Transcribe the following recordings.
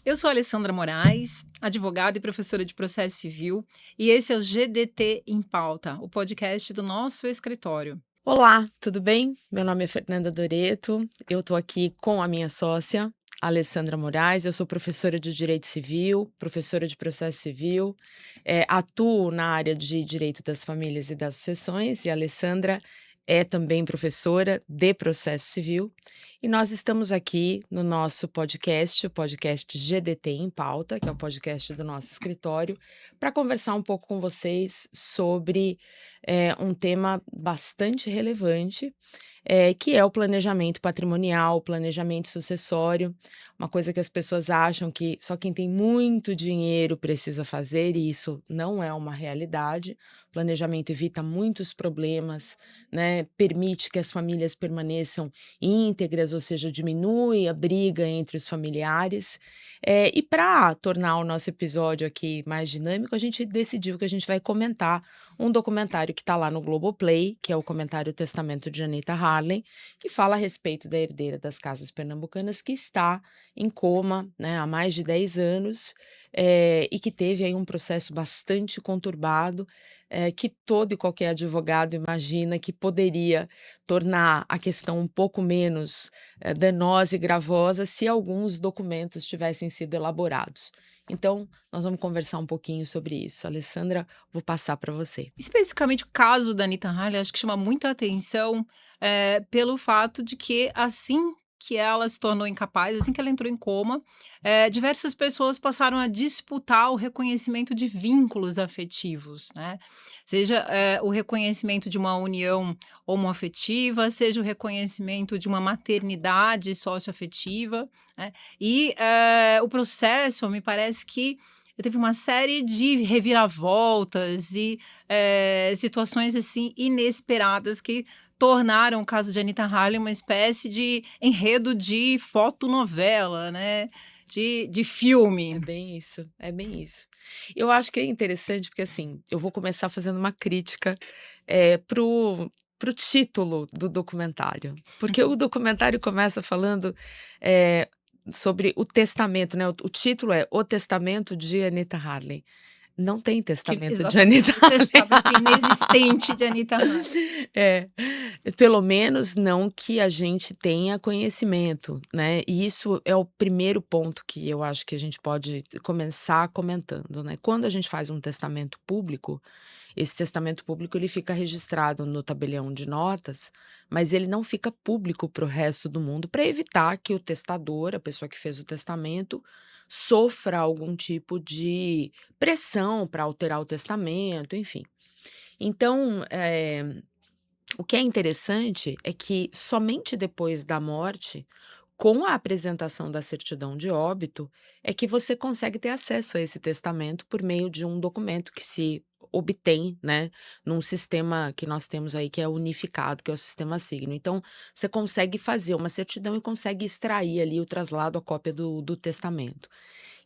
Eu sou a Alessandra Moraes, advogada e professora de processo civil, e esse é o GDT em Pauta, o podcast do nosso escritório. Olá, tudo bem? Meu nome é Fernanda Doreto, eu estou aqui com a minha sócia, Alessandra Moraes, eu sou professora de Direito Civil, professora de Processo Civil, atuo na área de Direito das Famílias e das Sucessões, e a Alessandra é também professora de Processo Civil, e nós estamos aqui no nosso podcast, o podcast GDT em Pauta, que é o podcast do nosso escritório, para conversar um pouco com vocês sobre um tema bastante relevante, que é o planejamento patrimonial, o planejamento sucessório, uma coisa que as pessoas acham que só quem tem muito dinheiro precisa fazer, e isso não é uma realidade. O planejamento evita muitos problemas, né, permite que as famílias permaneçam íntegras, ou seja, diminui a briga entre os familiares. E para tornar o nosso episódio aqui mais dinâmico, a gente decidiu que a gente vai comentar um documentário que está lá no Globoplay, que é o comentário Testamento de Anita Harley, que fala a respeito da herdeira das casas pernambucanas que está em coma, né, há mais de 10 anos, e que teve aí um processo bastante conturbado, que todo e qualquer advogado imagina que poderia tornar a questão um pouco menos danosa e gravosa se alguns documentos tivessem sido elaborados. Então, nós vamos conversar um pouquinho sobre isso. Alessandra, vou passar para você. Especificamente o caso da Anita Harley, acho que chama muita atenção pelo fato de que assim que ela se tornou incapaz, assim que ela entrou em coma, diversas pessoas passaram a disputar o reconhecimento de vínculos afetivos, né? Seja o reconhecimento de uma união homoafetiva, seja o reconhecimento de uma maternidade socioafetiva, né? E o processo, me parece que teve uma série de reviravoltas e situações assim inesperadas que tornaram o caso de Anita Harley uma espécie de enredo de fotonovela, né? De filme. É bem isso, é bem isso. Eu acho que é interessante porque, assim, eu vou começar fazendo uma crítica, pro título do documentário, porque o documentário começa falando, eh, sobre o testamento, né, o título é O Testamento de Anita Harley. Não tem testamento de Anita Exatamente, o testamento Harley. inexistente de Anita Harley. É, pelo menos não que a gente tenha conhecimento, né, e isso é o primeiro ponto que eu acho que a gente pode começar comentando, né. Quando a gente faz um testamento público, esse testamento público ele fica registrado no tabelião de notas, mas ele não fica público para o resto do mundo, para evitar que o testador, a pessoa que fez o testamento, sofra algum tipo de pressão para alterar o testamento, enfim. Então, o que é interessante é que somente depois da morte, com a apresentação da certidão de óbito, é que você consegue ter acesso a esse testamento por meio de um documento que se obtém, né, num sistema que nós temos aí que é unificado, que é o sistema Signo. Então, você consegue fazer uma certidão e consegue extrair ali o traslado, a cópia do testamento.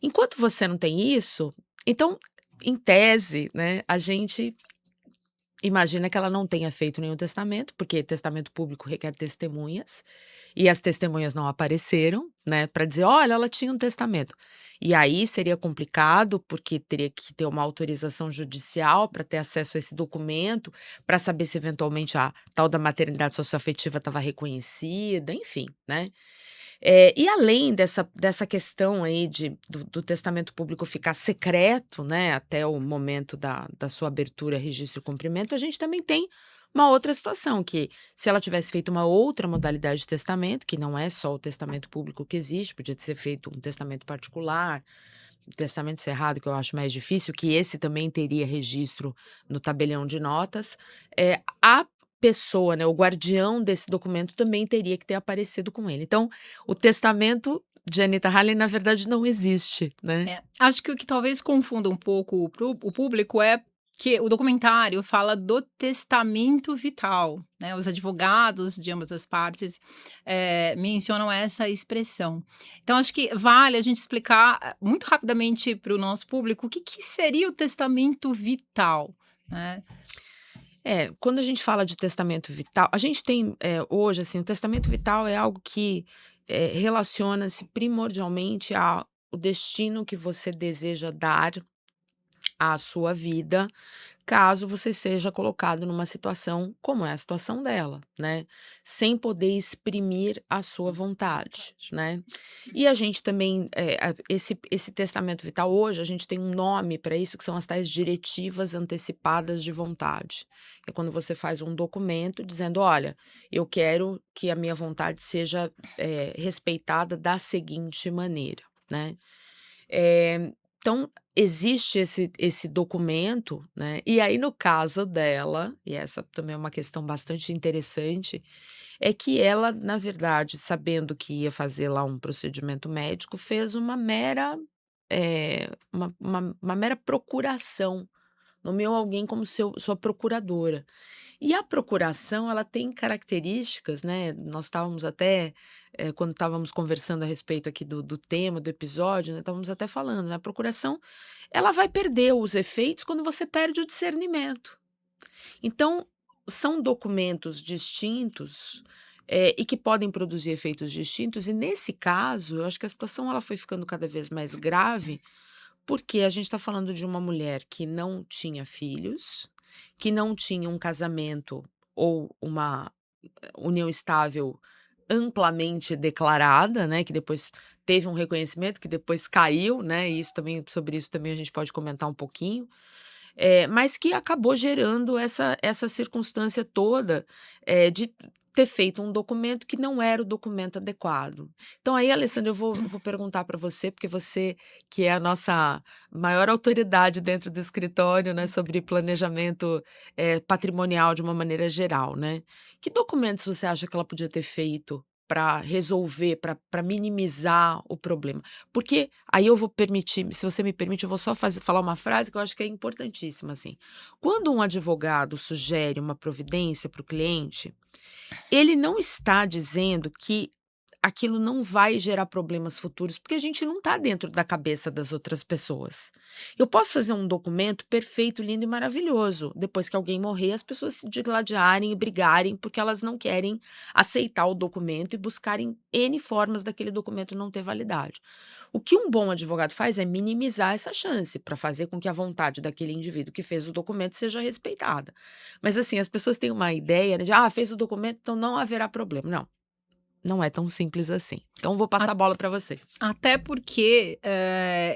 Enquanto você não tem isso, então, em tese, né, a gente imagina que ela não tenha feito nenhum testamento, porque testamento público requer testemunhas, e as testemunhas não apareceram, né, para dizer: "Olha, ela tinha um testamento". E aí seria complicado, porque teria que ter uma autorização judicial para ter acesso a esse documento, para saber se eventualmente a tal da maternidade socioafetiva estava reconhecida, enfim, né. E além dessa questão aí do testamento público ficar secreto, né, até o momento da sua abertura, registro e cumprimento, a gente também tem uma outra situação, que se ela tivesse feito uma outra modalidade de testamento, que não é só o testamento público que existe, podia ter feito um testamento particular, testamento cerrado, que eu acho mais difícil, que esse também teria registro no tabelião de notas, a pessoa, né, o guardião desse documento também teria que ter aparecido com ele. Então, o testamento de Anita Harley, na verdade, não existe, né. Acho que o que talvez confunda um pouco o público é que o documentário fala do testamento vital, né? Os advogados de ambas as partes mencionam essa expressão. Então, acho que vale a gente explicar muito rapidamente para o nosso público o que seria o testamento vital, né? Quando a gente fala de testamento vital, a gente tem, hoje, assim, o testamento vital é algo que, relaciona-se primordialmente a o destino que você deseja dar à sua vida, caso você seja colocado numa situação como é a situação dela, né, sem poder exprimir a sua vontade, Vontade. né. E a gente também, esse testamento vital hoje, a gente tem um nome para isso, que são as tais diretivas antecipadas de vontade. É quando você faz um documento dizendo: "Olha, eu quero que a minha vontade seja, respeitada da seguinte maneira", né. Então existe esse documento, né, e aí no caso dela, e essa também é uma questão bastante interessante, é que ela, na verdade, sabendo que ia fazer lá um procedimento médico, fez uma mera, uma mera procuração, nomeou alguém como sua procuradora. E a procuração, ela tem características, né, nós estávamos até, quando estávamos conversando a respeito aqui do tema do episódio, né, estávamos até falando, né, a procuração, ela vai perder os efeitos quando você perde o discernimento. Então, são documentos distintos, e que podem produzir efeitos distintos, e nesse caso, eu acho que a situação ela foi ficando cada vez mais grave, porque a gente está falando de uma mulher que não tinha filhos, que não tinha um casamento ou uma união estável amplamente declarada, né, que depois teve um reconhecimento, que depois caiu, né, e isso também sobre isso também a gente pode comentar um pouquinho. Mas que acabou gerando essa circunstância toda, de ter feito um documento que não era o documento adequado. Então aí, Alessandra, eu vou perguntar para você, porque você que é a nossa maior autoridade dentro do escritório, né, sobre planejamento, patrimonial de uma maneira geral, né. Que documentos você acha que ela podia ter feito para resolver, para minimizar o problema? Porque aí eu vou permitir, se você me permite, eu vou só falar uma frase que eu acho que é importantíssima, assim. Quando um advogado sugere uma providência para o cliente, ele não está dizendo que aquilo não vai gerar problemas futuros, porque a gente não está dentro da cabeça das outras pessoas. Eu posso fazer um documento perfeito, lindo e maravilhoso. Depois que alguém morrer, as pessoas se digladiarem e brigarem porque elas não querem aceitar o documento e buscarem N formas daquele documento não ter validade. O que um bom advogado faz é minimizar essa chance para fazer com que a vontade daquele indivíduo que fez o documento seja respeitada. Mas assim, as pessoas têm uma ideia, né, de fez o documento, então não haverá problema. Não, não é tão simples assim. Então vou passar a bola para você. Até porque,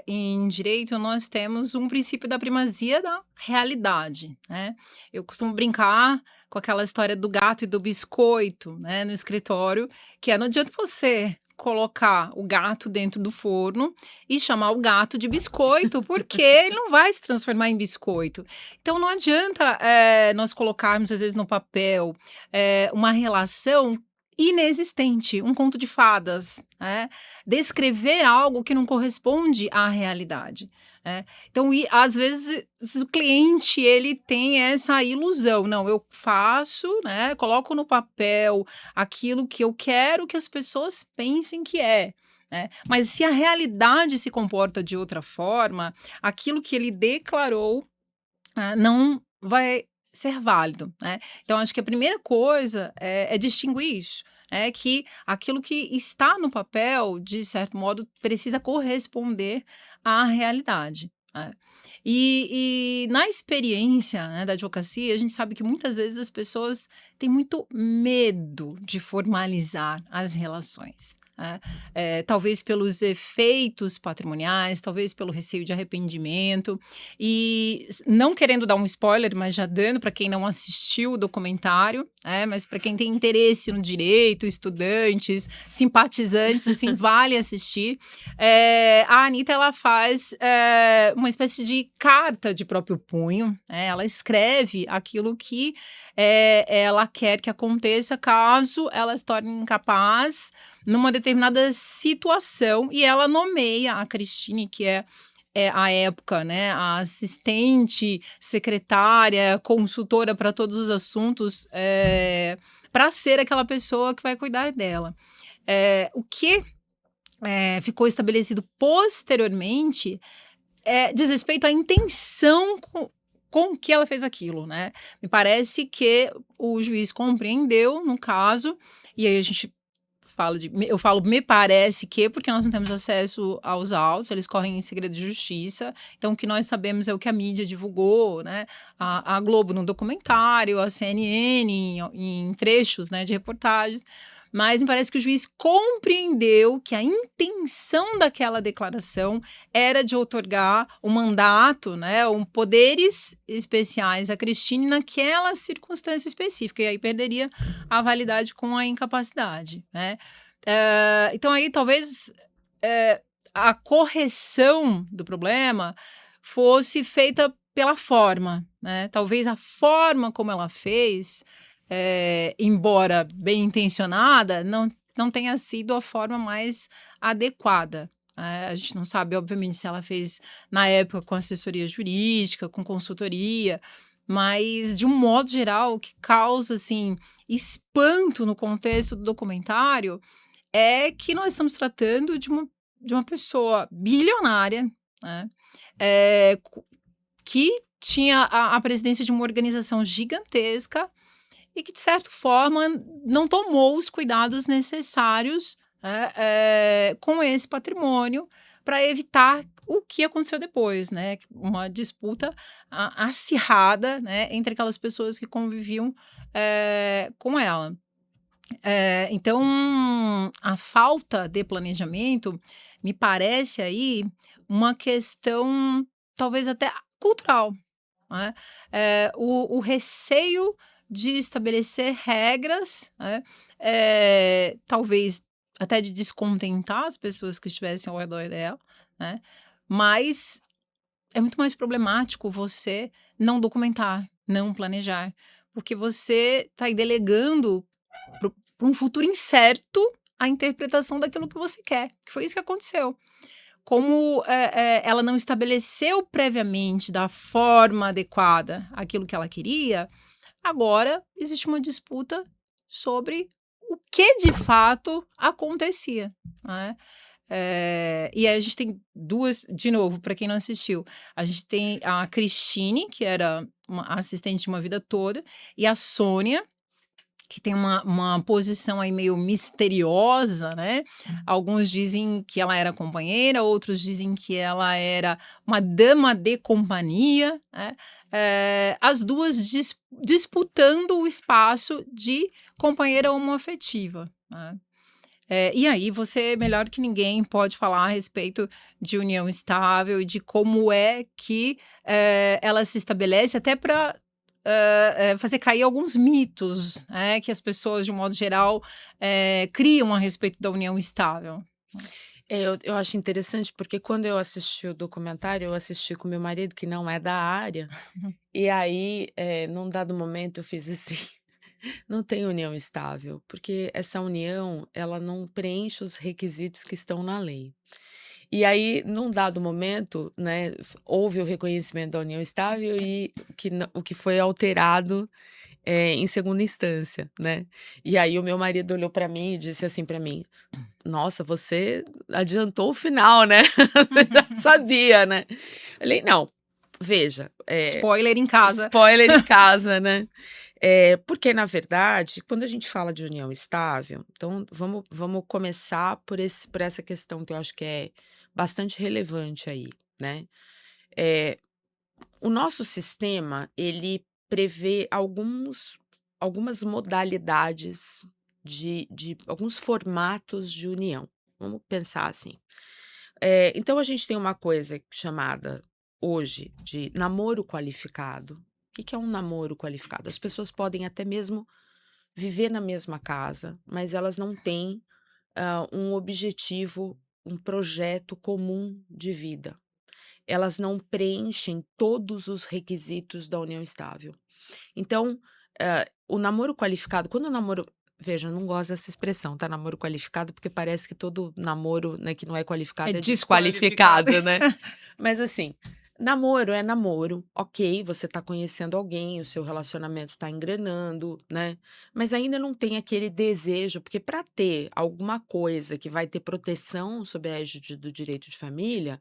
em direito nós temos um princípio da primazia da realidade, né. Eu costumo brincar com aquela história do gato e do biscoito, né, no escritório, que não adianta você colocar o gato dentro do forno e chamar o gato de biscoito, porque ele não vai se transformar em biscoito. Então não adianta, nós colocarmos às vezes no papel, uma relação inexistente, um conto de fadas, né, descrever algo que não corresponde à realidade, né. Então às vezes o cliente ele tem essa ilusão, não, eu faço, né, coloco no papel aquilo que eu quero que as pessoas pensem que é, né, mas se a realidade se comporta de outra forma, aquilo que ele declarou, não vai ser válido, né. Então acho que a primeira coisa é distinguir isso, é que aquilo que está no papel, de certo modo, precisa corresponder à realidade, né. E na experiência, né, da advocacia, a gente sabe que muitas vezes as pessoas têm muito medo de formalizar as relações, né. Talvez pelos efeitos patrimoniais, talvez pelo receio de arrependimento, e não querendo dar um spoiler, mas já dando para quem não assistiu o documentário, mas para quem tem interesse no direito, estudantes, simpatizantes, assim, vale assistir. A Anitta, ela faz, uma espécie de carta de próprio punho, né, ela escreve aquilo que, ela quer que aconteça caso ela se torne incapaz numa determinada situação, e ela nomeia a Cristine, que à época, né, a assistente, secretária, consultora para todos os assuntos, para ser aquela pessoa que vai cuidar dela. O que, ficou estabelecido posteriormente, diz respeito à intenção com que ela fez aquilo, né. Me parece que o juiz compreendeu, no caso, e aí a gente falo eu falo me parece que, porque nós não temos acesso aos autos, eles correm em segredo de justiça. Então, o que nós sabemos é o que a mídia divulgou, né? A Globo no documentário, a CNN em trechos, né, de reportagens. Mas me parece que o juiz compreendeu que a intenção daquela declaração era de outorgar um mandato, né, poderes especiais a Cristine naquela circunstância específica, e aí perderia a validade com a incapacidade, né? Então aí talvez a correção do problema fosse feita pela forma, né? Talvez a forma como ela fez, embora bem intencionada, não tenha sido a forma mais adequada. A gente não sabe, obviamente, se ela fez na época com assessoria jurídica, com consultoria, mas de um modo geral, o que causa assim espanto no contexto do documentário é que nós estamos tratando de uma pessoa bilionária, né? Que tinha a presidência de uma organização gigantesca e que, de certa forma, não tomou os cuidados necessários, com esse patrimônio para evitar o que aconteceu depois, né? Uma disputa acirrada, né, entre aquelas pessoas que conviviam com ela. Então, a falta de planejamento me parece aí uma questão talvez até cultural, né? O receio de estabelecer regras, né? Talvez até de descontentar as pessoas que estivessem ao redor dela, né? Mas é muito mais problemático você não documentar, não planejar, porque você está aí delegando para um futuro incerto a interpretação daquilo que você quer, que foi isso que aconteceu. Como ela não estabeleceu previamente da forma adequada aquilo que ela queria, agora existe uma disputa sobre o que de fato acontecia, né? E aí a gente tem duas, de novo, para quem não assistiu, a gente tem a Cristine, que era uma assistente de uma vida toda, e a Sônia, que tem uma posição aí meio misteriosa, né? Alguns dizem que ela era companheira, outros dizem que ela era uma dama de companhia, né? As duas disputando o espaço de companheira homoafetiva, né? E aí você, melhor que ninguém, pode falar a respeito de união estável e de como é que ela se estabelece, até para fazer cair alguns mitos, né, que as pessoas, de um modo geral, criam a respeito da união estável. Eu acho interessante, porque quando eu assisti o documentário, eu assisti com meu marido, que não é da área, e aí, num dado momento eu fiz assim: "Não tem união estável, porque essa união, ela não preenche os requisitos que estão na lei". E aí, num dado momento, né, houve o reconhecimento da união estável e o que foi alterado, em segunda instância, né. E aí o meu marido olhou para mim e disse assim para mim: "Nossa, você adiantou o final, né, você já sabia, né". Falei: "Não, veja, Spoiler em casa. spoiler em casa, né". Porque na verdade, quando a gente fala de união estável, então vamos começar por essa questão que eu acho que é bastante relevante aí, né. Eh, o nosso sistema, ele prevê algumas modalidades de alguns formatos de união, vamos pensar assim. Então a gente tem uma coisa chamada hoje de namoro qualificado. O que que é um namoro qualificado? As pessoas podem até mesmo viver na mesma casa, mas elas não têm, um objetivo, um projeto comum de vida. Elas não preenchem todos os requisitos da união estável. Então, o namoro qualificado, quando o namoro, veja, eu não gosto dessa expressão, tá, namoro qualificado, porque parece que todo namoro, né, que não é É qualificado é desqualificado. desqualificado, né. Mas assim, namoro é namoro, ok, você tá conhecendo alguém, o seu relacionamento tá engrenando, né, mas ainda não tem aquele desejo, porque para ter alguma coisa que vai ter proteção sob a égide do direito de família,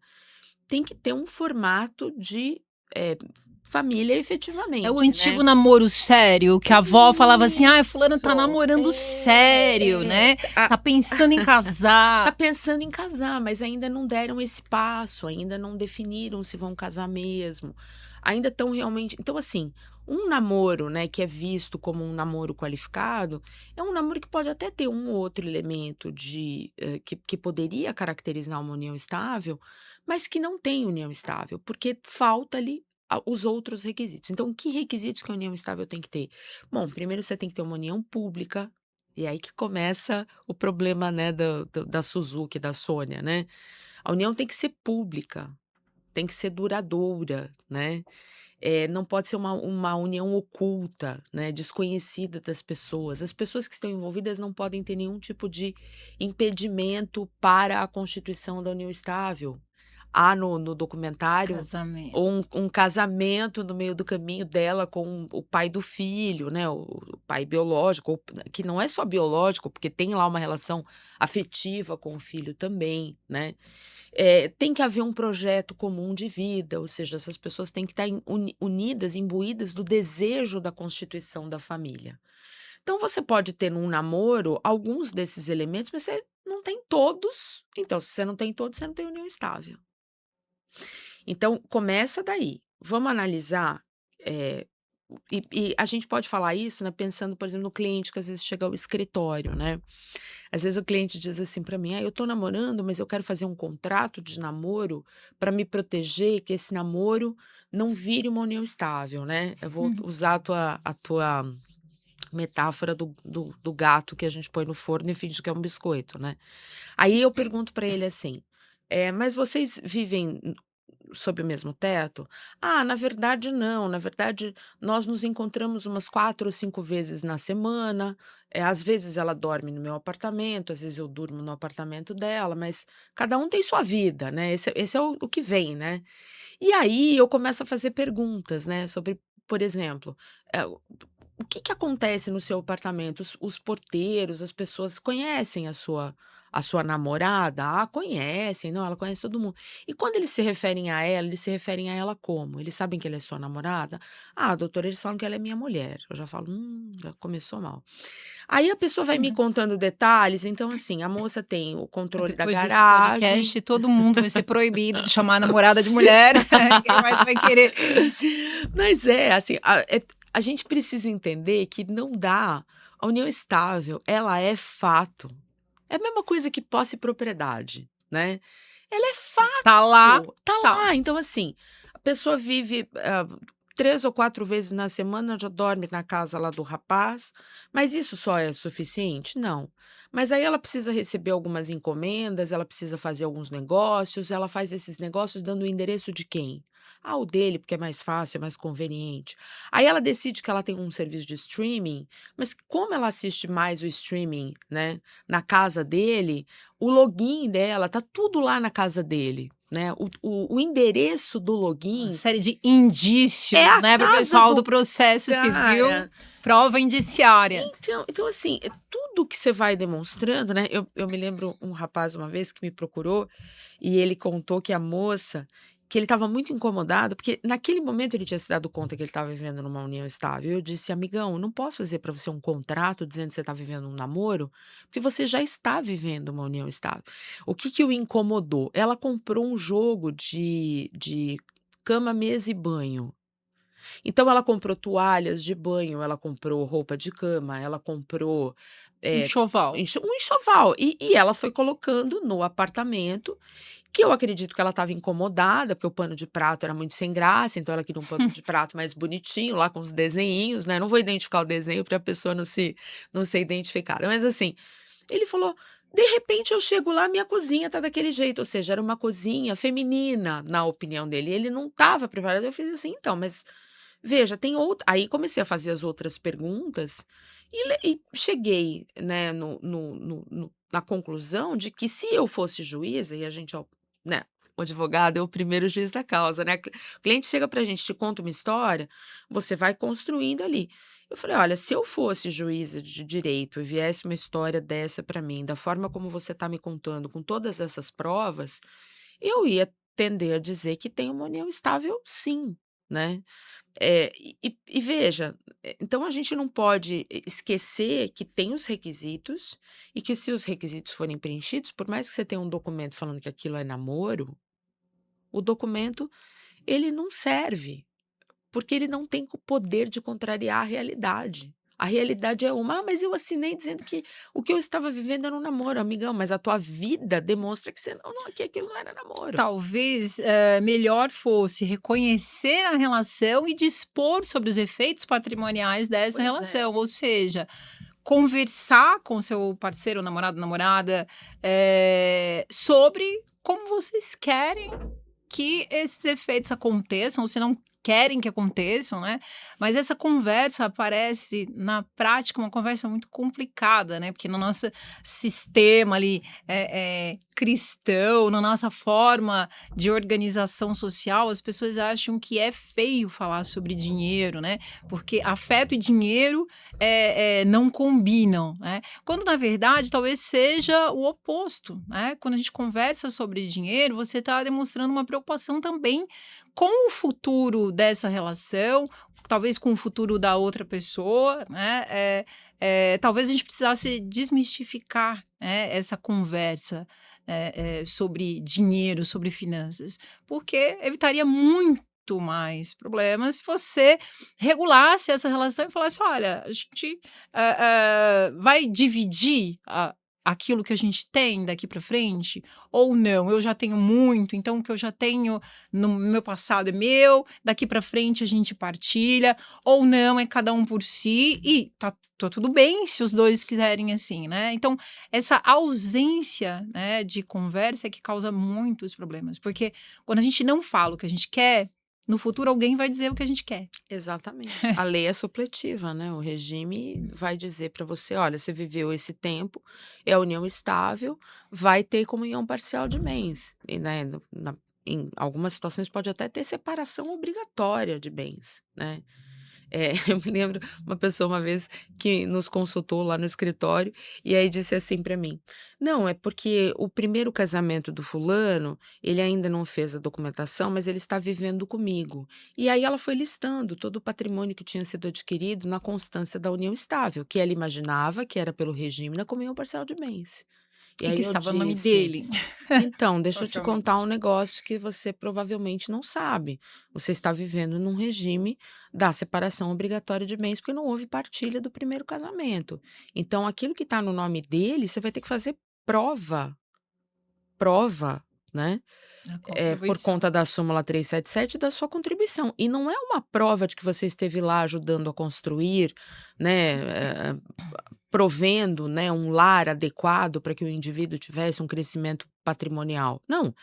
tem que ter um formato de eh, família É o efetivamente, antigo né. namoro sério, que a avó falava assim: "Ai, fulano tá Isso, namorando sério, né, tá pensando em tá casar". pensando em casar, mas ainda não deram esse passo, ainda não definiram se vão casar mesmo, ainda estão realmente então assim, um namoro, né, que é visto como um namoro qualificado, é um namoro que pode até ter um ou outro elemento que poderia caracterizar uma união estável, mas que não tem união estável, porque falta ali os outros requisitos. Então que requisitos que a união estável tem que ter? Bom, primeiro você tem que ter uma união pública, e aí que começa o problema, né, da Suzuki, da Sônia, né. A união tem que ser pública, tem que ser duradoura, né. Não pode ser uma união oculta, né, desconhecida das pessoas. As pessoas que estão envolvidas não podem ter nenhum tipo de impedimento para a constituição da união estável. Há no documentário Casamento. um casamento no meio do caminho dela com o pai do filho, né, o pai biológico, ou que não é só biológico, porque tem lá uma relação afetiva com o filho também, né. Tem que haver um projeto comum de vida, ou seja, essas pessoas têm que estar unidas, imbuídas do desejo da constituição da família. Então você pode ter num namoro alguns desses elementos, mas você não tem todos, então se você não tem todos, você não tem união estável. Então começa daí. Vamos analisar, eh, e a gente pode falar isso, né, pensando, por exemplo, no cliente que às vezes chega ao escritório, né. Às vezes o cliente diz assim para mim: "Ah, eu estou namorando, mas eu quero fazer um contrato de namoro para me proteger que esse namoro não vire uma união estável", né. Eu vou Uhum. usar a tua metáfora do gato que a gente põe no forno e finge que é um biscoito, né. Aí eu pergunto para ele assim: mas vocês vivem sob o mesmo teto? Ah, na verdade não, na verdade nós nos encontramos umas 4 ou 5 vezes na semana, às vezes ela dorme no meu apartamento, às vezes eu durmo no apartamento dela, mas cada um tem sua vida, né, esse é o que vem, né. E aí eu começo a fazer perguntas, né, sobre, por exemplo, o que que acontece no seu apartamento? Os porteiros, as pessoas conhecem a sua namorada? Ah, conhecem. Não, ela conhece todo mundo. E quando eles se referem a ela, eles se referem a ela como? Eles sabem que ela é sua namorada? Ah, doutora, eles falam que ela é minha mulher. Eu já falo, já começou mal. Aí a pessoa vai me contando detalhes, então assim, a moça tem o controle da Depois desse garagem. podcast, todo mundo vai ser proibido de chamar a namorada de mulher. Ninguém mais vai querer. Mas é, assim, a gente precisa entender que não dá a união estável, ela é fato. É a mesma coisa que posse e propriedade, né. Ela é Tá lá, fato, tá tá. lá. Então, assim, a pessoa vive, 3 ou 4 vezes na semana, já dorme na casa lá do rapaz, mas isso só é suficiente? Não. Mas aí ela precisa receber algumas encomendas, ela precisa fazer alguns negócios, ela faz esses negócios dando o endereço de quem? Ah, o dele, porque é mais fácil, é mais conveniente. Aí ela decide que ela tem um serviço de streaming, mas como ela assiste mais o streaming, né, na casa dele, o login dela tá tudo lá na casa dele, né, o endereço do Uma login série de é indícios, a né, para o casa pessoal do do processo civil, cara. prova indiciária. Então assim, tudo que você vai demonstrando, né, eu me lembro um rapaz uma vez que me procurou, e ele contou que a moça que ele estava muito incomodado, porque naquele momento ele tinha se dado conta que ele estava vivendo numa união estável, eu disse: "Amigão, eu não posso fazer para você um contrato dizendo que você está vivendo um namoro, porque você já está vivendo uma união estável". O que que o incomodou? Ela comprou um jogo de cama, mesa e banho. Então ela comprou toalhas de banho, ela comprou roupa de cama, ela comprou, eh, Enxoval. um enxoval, e ela foi colocando no apartamento, que eu acredito que ela estava incomodada, porque o pano de prato era muito sem graça, então ela queria um pano de prato mais bonitinho, lá com os desenhinhos, né, não vou identificar o desenho para a pessoa não ser identificada, mas assim, ele falou: "De repente eu chego lá, minha cozinha tá daquele jeito", ou seja, era uma cozinha feminina, na opinião dele, e ele não estava preparado. Eu fiz assim: "Então, mas veja, tem outra". Aí comecei a fazer as outras perguntas e cheguei, né, na conclusão de que se eu fosse juíza, e a gente é né, o advogado é o primeiro juiz da causa, né, o cliente chega pra gente, te conta uma história, você vai construindo ali. Eu falei: "Olha, se eu fosse juíza de direito e viesse uma história dessa pra mim, da forma como você tá me contando, com todas essas provas, eu ia tender a dizer que tem uma união estável sim". né. E veja, então a gente não pode esquecer que tem os requisitos e que se os requisitos forem preenchidos, por mais que você tenha um documento falando que aquilo é namoro, o documento ele não serve, porque ele não tem o poder de contrariar a realidade. A realidade é uma: "Ah, mas eu assinei dizendo que o que eu estava vivendo era um namoro", amigão, mas a tua vida demonstra que você não que aquilo não era namoro. Talvez, melhor fosse reconhecer a relação e dispor sobre os efeitos patrimoniais dessa Pois é. relação, ou seja, conversar com seu parceiro, namorado, namorada, sobre como vocês querem que esses efeitos aconteçam, ou se não querem que aconteçam, né, mas essa conversa parece, na prática, uma conversa muito complicada, né, porque no nosso sistema ali, cristão, na nossa forma de organização social, as pessoas acham que é feio falar sobre dinheiro, né, porque afeto e dinheiro, não combinam, né, quando na verdade talvez seja o oposto, né, quando a gente conversa sobre dinheiro, você está demonstrando uma preocupação também com o futuro dessa relação, talvez com o futuro da outra pessoa, né, talvez a gente precisasse desmistificar, né, essa conversa, sobre dinheiro, sobre finanças, porque evitaria muito mais problemas se você regulasse essa relação e falasse: "Olha, a gente, vai dividir aquilo que a gente tem daqui para frente ou não? Eu já tenho muito, então o que eu já tenho no meu passado é meu, daqui para frente a gente partilha, ou não, é cada um por si e tá tudo bem se os 2 quiserem assim, né". Então, essa ausência, né, de conversa é que causa muitos problemas, porque quando a gente não fala o que a gente quer, no futuro alguém vai dizer o que a gente quer. Exatamente. A lei é supletiva, né, o regime vai dizer para você: "Olha, você viveu esse tempo, é a união estável, vai ter comunhão parcial de bens", e, né, no na em algumas situações pode até ter separação obrigatória de bens, né. Eu me lembro uma pessoa uma vez que nos consultou lá no escritório, e aí disse assim para mim: "Não, é porque o primeiro casamento do fulano, ele ainda não fez a documentação, mas ele está vivendo comigo". E aí ela foi listando todo o patrimônio que tinha sido adquirido na constância da união estável, que ela imaginava que era pelo regime da comunhão parcial de bens. E E que aí eu estava no nome disse: dele, então, deixa eu te contar um provavelmente. negócio que você provavelmente não sabe. Você está vivendo num regime da separação obrigatória de bens, porque não houve partilha do primeiro casamento. Então, aquilo que está no nome dele, você vai ter que fazer prova, prova, né? A Por contribuição. conta da súmula 377 da sua contribuição. E não é uma prova de que você esteve lá ajudando a construir, né? Provendo, né, um lar adequado para que o indivíduo tivesse um crescimento patrimonial. Não,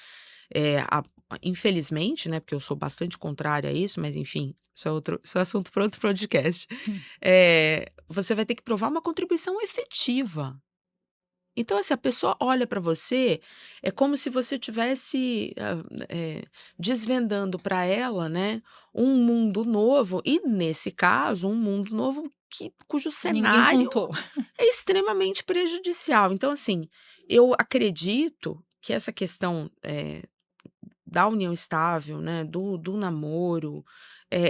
a infelizmente, né, porque eu sou bastante contrária a isso, mas enfim, isso é assunto para outro podcast. Você vai ter que provar uma contribuição efetiva. Então, assim, a pessoa olha para você, é como se você tivesse, desvendando para ela, né, um mundo novo e, nesse caso, um mundo novo cujo Ninguém cenário contou. é extremamente prejudicial. Então, assim, eu acredito que essa questão, da união estável, né, do namoro,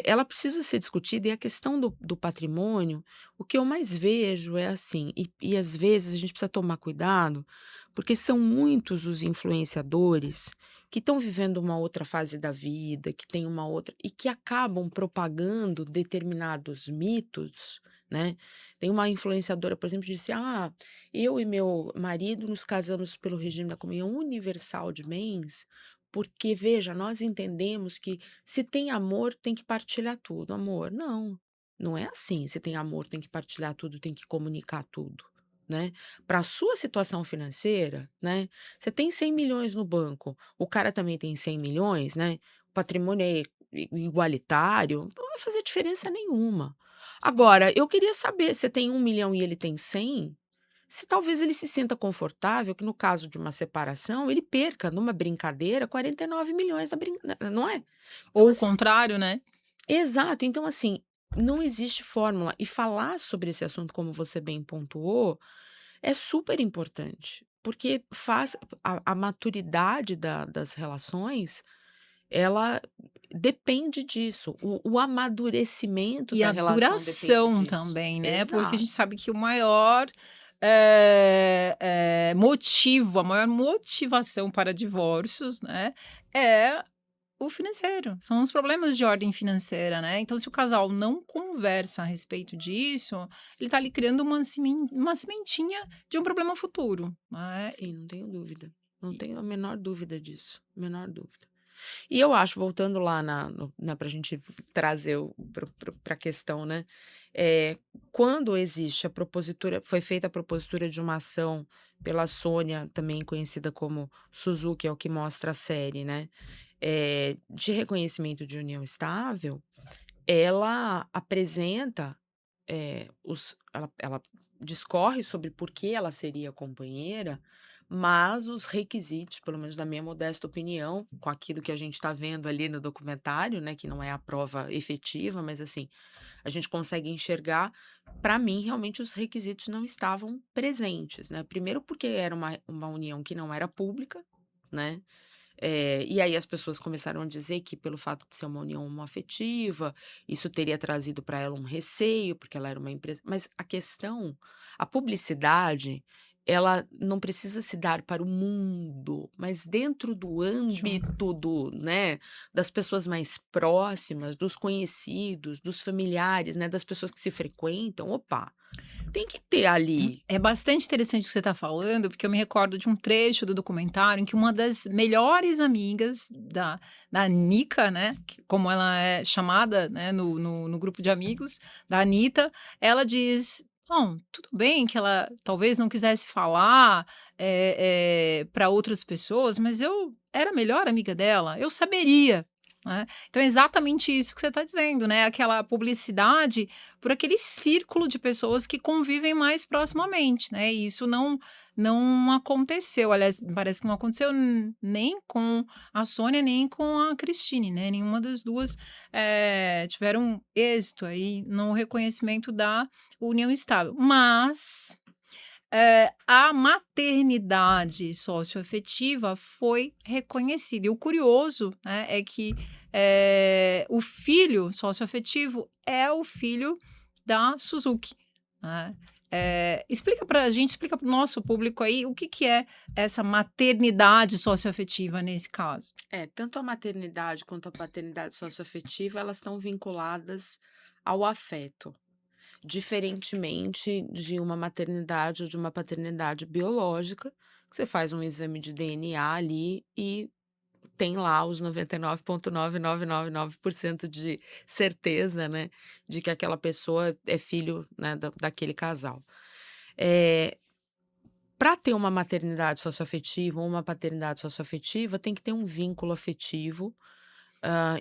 ela precisa ser discutida, e a questão do patrimônio, o que eu mais vejo é assim, e às vezes a gente precisa tomar cuidado, porque são muitos os influenciadores que estão vivendo uma outra fase da vida, que tem uma outra e que acabam propagando determinados mitos, né. Tem uma influenciadora, por exemplo, disse: "Ah, eu e meu marido nos casamos pelo regime da comunhão universal de bens, porque veja, nós entendemos que se tem amor, tem que partilhar tudo". Amor, não, não é assim. Se tem amor, tem que partilhar tudo, tem que comunicar tudo, né. Para a sua situação financeira, né, você tem 100 milhões no banco, o cara também tem 100 milhões, né, o patrimônio é igualitário, não vai fazer diferença nenhuma. Sim. Agora, eu queria saber, você tem 1 milhão e ele tem 100, se talvez ele se sinta confortável que, no caso de uma separação, ele perca numa brincadeira 49 milhões não é? Então, Ou o assim, contrário, né. exato. Então, assim, não existe fórmula. E falar sobre esse assunto, como você bem pontuou, é super importante, porque faz a maturidade das relações, ela depende disso, o amadurecimento E da a relação depende duração disso. também, né, porque a Exato. gente sabe que o maior, motivo, a maior motivação para divórcios, né, é o financeiro, são os problemas de ordem financeira, né. Então se o casal não conversa a respeito disso, ele tá ali criando uma sementinha de um problema futuro, né. Sim, não tenho dúvida. Não E tenho a menor dúvida disso, menor dúvida. E eu acho, voltando lá pra gente trazer pra questão, né, quando existe a propositura foi feita a propositura de uma ação pela Sônia, também conhecida como Suzuki, é o que mostra a série, né, de reconhecimento de união estável, ela apresenta, ela discorre sobre por que ela seria companheira, mas os requisitos, pelo menos na minha modesta opinião, com aquilo que a gente está vendo ali no documentário, né, que não é a prova efetiva, mas assim, a gente consegue enxergar, para mim, realmente os requisitos não estavam presentes, né. Primeiro porque era uma união que não era pública, né, e aí as pessoas começaram a dizer que pelo fato de ser uma união homoafetiva, isso teria trazido para ela um receio, porque ela era uma empresa, mas a publicidade, ela não precisa se dar para o mundo, mas dentro do Ótimo. âmbito né, das pessoas mais próximas, dos conhecidos, dos familiares, né, das pessoas que se frequentam, opa, tem que ter ali. É bastante interessante o que você está falando, porque eu me recordo de um trecho do documentário em que uma das melhores amigas da Nica, né, como ela é chamada, né, no grupo de amigos, da Anitta, ela diz: "Bom, tudo bem que ela talvez não quisesse falar, pra outras pessoas, mas eu era a melhor amiga dela, eu saberia", né. Então é exatamente isso que você está dizendo, né, aquela publicidade por aquele círculo de pessoas que convivem mais proximamente, né, e isso não aconteceu, aliás, parece que não aconteceu nem com a Sônia, nem com a Cristine, né, nenhuma das 2 tiveram êxito aí no reconhecimento da união estável. Mas, a maternidade socioafetiva foi reconhecida e o curioso, né, é que, o filho socioafetivo é o filho da Suzuki, né. Explica pra gente, explica para o nosso público aí, o que que é essa maternidade socioafetiva nesse caso? Tanto a maternidade quanto a paternidade socioafetiva, elas estão vinculadas ao afeto, diferentemente de uma maternidade ou de uma paternidade biológica, que você faz um exame de DNA ali e tem lá os 99,9999% de certeza, né, de que aquela pessoa é filho, né, daquele casal. Eh, Para ter uma maternidade socioafetiva ou uma paternidade socioafetiva, tem que ter um vínculo afetivo,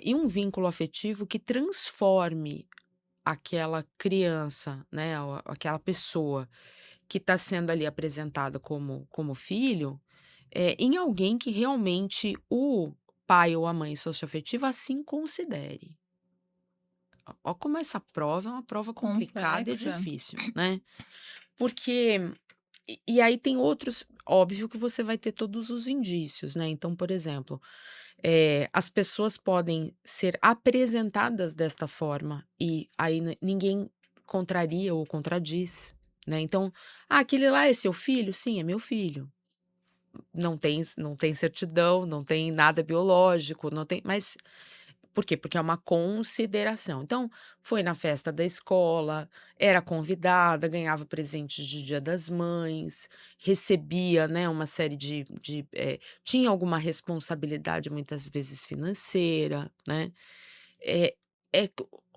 e um vínculo afetivo que transforme aquela criança, né, ou aquela pessoa que está sendo ali apresentada como filho, em alguém que realmente o pai ou a mãe socioafetiva assim considere. Ó como essa prova é uma prova complicada e Complexa. difícil, né. Porque e aí tem outros, óbvio que você vai ter todos os indícios, né, então, por exemplo, as pessoas podem ser apresentadas desta forma e aí ninguém contraria ou contradiz, né, então: "Ah, aquele lá é seu filho?", "Sim, é meu filho". Não tem certidão, não tem nada biológico, não tem, mas por quê? Porque é uma consideração. Então, foi na festa da escola, era convidada, ganhava presentes de Dia das Mães, recebia, né, uma série tinha alguma responsabilidade, muitas vezes financeira, né. É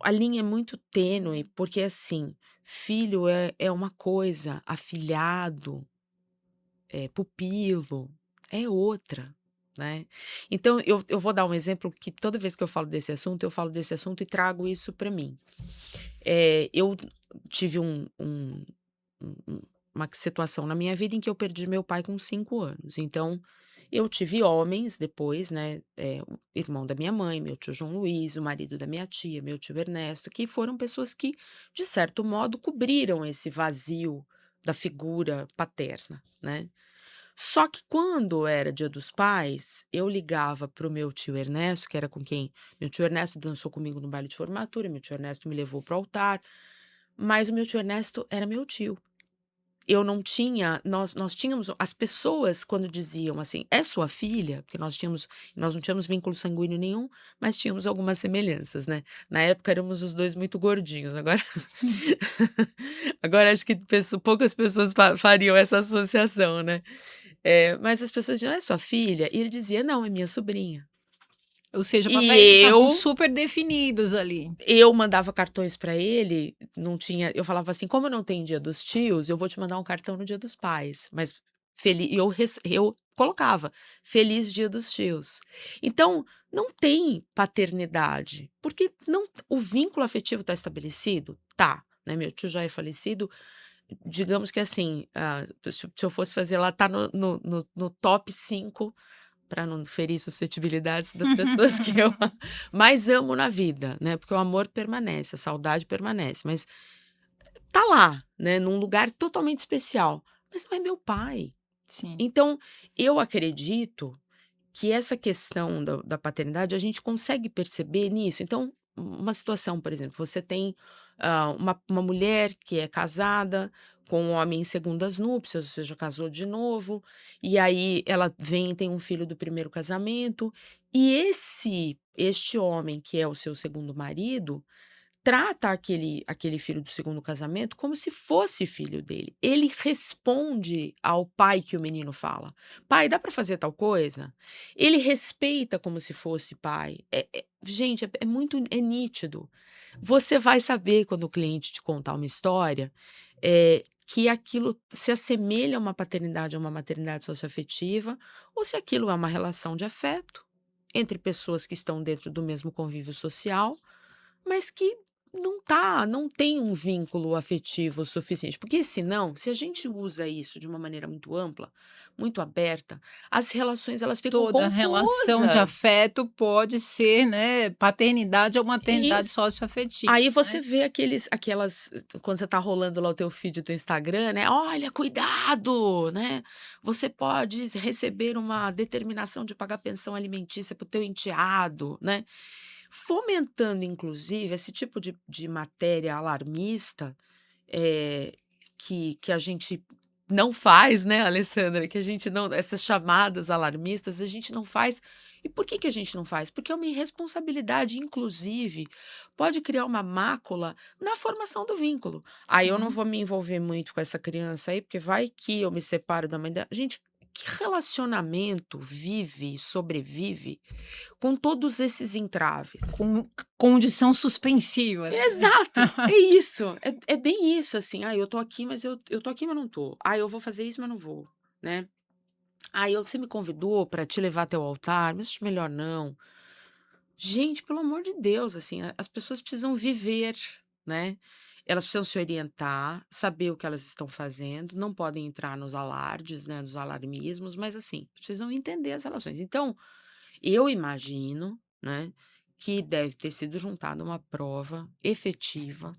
a linha é muito tênue, porque, assim, filho é uma coisa, afilhado, pupilo, é outra, né. Então eu vou dar um exemplo que toda vez que eu falo desse assunto, eu falo desse assunto e trago isso para mim. Eu tive um uma situação na minha vida em que eu perdi meu pai com 5 anos, então eu tive homens depois, né, o irmão da minha mãe, meu tio João Luiz, o marido da minha tia, meu tio Ernesto, que foram pessoas que, de certo modo, cobriram esse vazio da figura paterna, né. Só que quando era Dia dos Pais, eu ligava para o meu tio Ernesto, que era com quem meu tio Ernesto dançou comigo no baile de formatura, meu tio Ernesto me levou para o altar, mas o meu tio Ernesto era meu tio. Eu não tinha nós tínhamos as pessoas quando diziam assim: "É sua filha?", porque nós não tínhamos vínculo sanguíneo nenhum, mas tínhamos algumas semelhanças, né. Na época éramos os 2 muito gordinhos, agora agora acho que poucas pessoas fariam essa associação, né. Mas as pessoas diziam: "É sua filha?", e ele dizia: "Não, é minha sobrinha". Ou seja, papéis E estavam eu super definidos ali. eu mandava cartões para ele, não tinha eu falava assim: "Como não tem dia dos tios, eu vou te mandar um cartão no dia dos pais", mas eu colocava: "Feliz dia dos tios". Então, não tem paternidade, porque não o vínculo afetivo está estabelecido? Tá, né, meu tio já é falecido, digamos que assim, se eu fosse fazer lá, tá no top 5 para não ferir suscetibilidades das pessoas que eu mais amo na vida, né, porque o amor permanece, a saudade permanece, mas tá lá, né, num lugar totalmente especial, mas não é meu pai. Sim. Então, eu acredito que essa questão da paternidade a gente consegue perceber nisso. Então, uma situação, por exemplo, você tem, uma mulher que é casada com um homem em segundas núpcias, ou seja, casou de novo, e aí ela vem e tem um filho do primeiro casamento, e este homem, que é o seu segundo marido, trata aquele filho do segundo casamento como se fosse filho dele. Ele responde ao pai que o menino fala: "Pai, dá para fazer tal coisa?". Ele respeita como se fosse pai. Gente, é muito nítido. Você vai saber quando o cliente te contar uma história, que aquilo se assemelha a uma paternidade, a uma maternidade socioafetiva, ou se aquilo é uma relação de afeto entre pessoas que estão dentro do mesmo convívio social, mas que não tem um vínculo afetivo suficiente, porque senão, se a gente usa isso de uma maneira muito ampla, muito aberta, as relações elas ficam Toda relação de confusas. afeto pode ser, né, paternidade ou maternidade Isso. socioafetiva, Aí você né. vê aquelas quando você tá rolando lá o teu feed do Instagram, né, "Olha, cuidado, né, você pode receber uma determinação de pagar pensão alimentícia para o teu enteado", né. Fomentando inclusive esse tipo de matéria alarmista, eh, que a gente não faz, né, Alessandra, que a gente não essas chamadas alarmistas a gente não faz. E por que que a gente não faz? Porque é uma irresponsabilidade, inclusive, pode criar uma mácula na formação do vínculo. Aí eu não Sim. vou me envolver muito com essa criança aí, porque vai que eu me separo da mãe dela. Gente, que relacionamento vive e sobrevive com todos esses entraves? Com condição suspensiva, né. Exato, é isso, é bem isso, assim: "Ah, eu tô aqui, mas eu tô aqui, mas não tô. Ah, eu vou fazer isso, mas não vou", né. "Ah, você me convidou para te levar até o altar, mas acho melhor não". Gente, pelo amor de Deus, assim, as pessoas precisam viver, né. Elas precisam se orientar, saber o que elas estão fazendo, não podem entrar nos alardes, né, nos alarmismos, mas assim, precisam entender as relações. Então, eu imagino, né, que deve ter sido juntada uma prova efetiva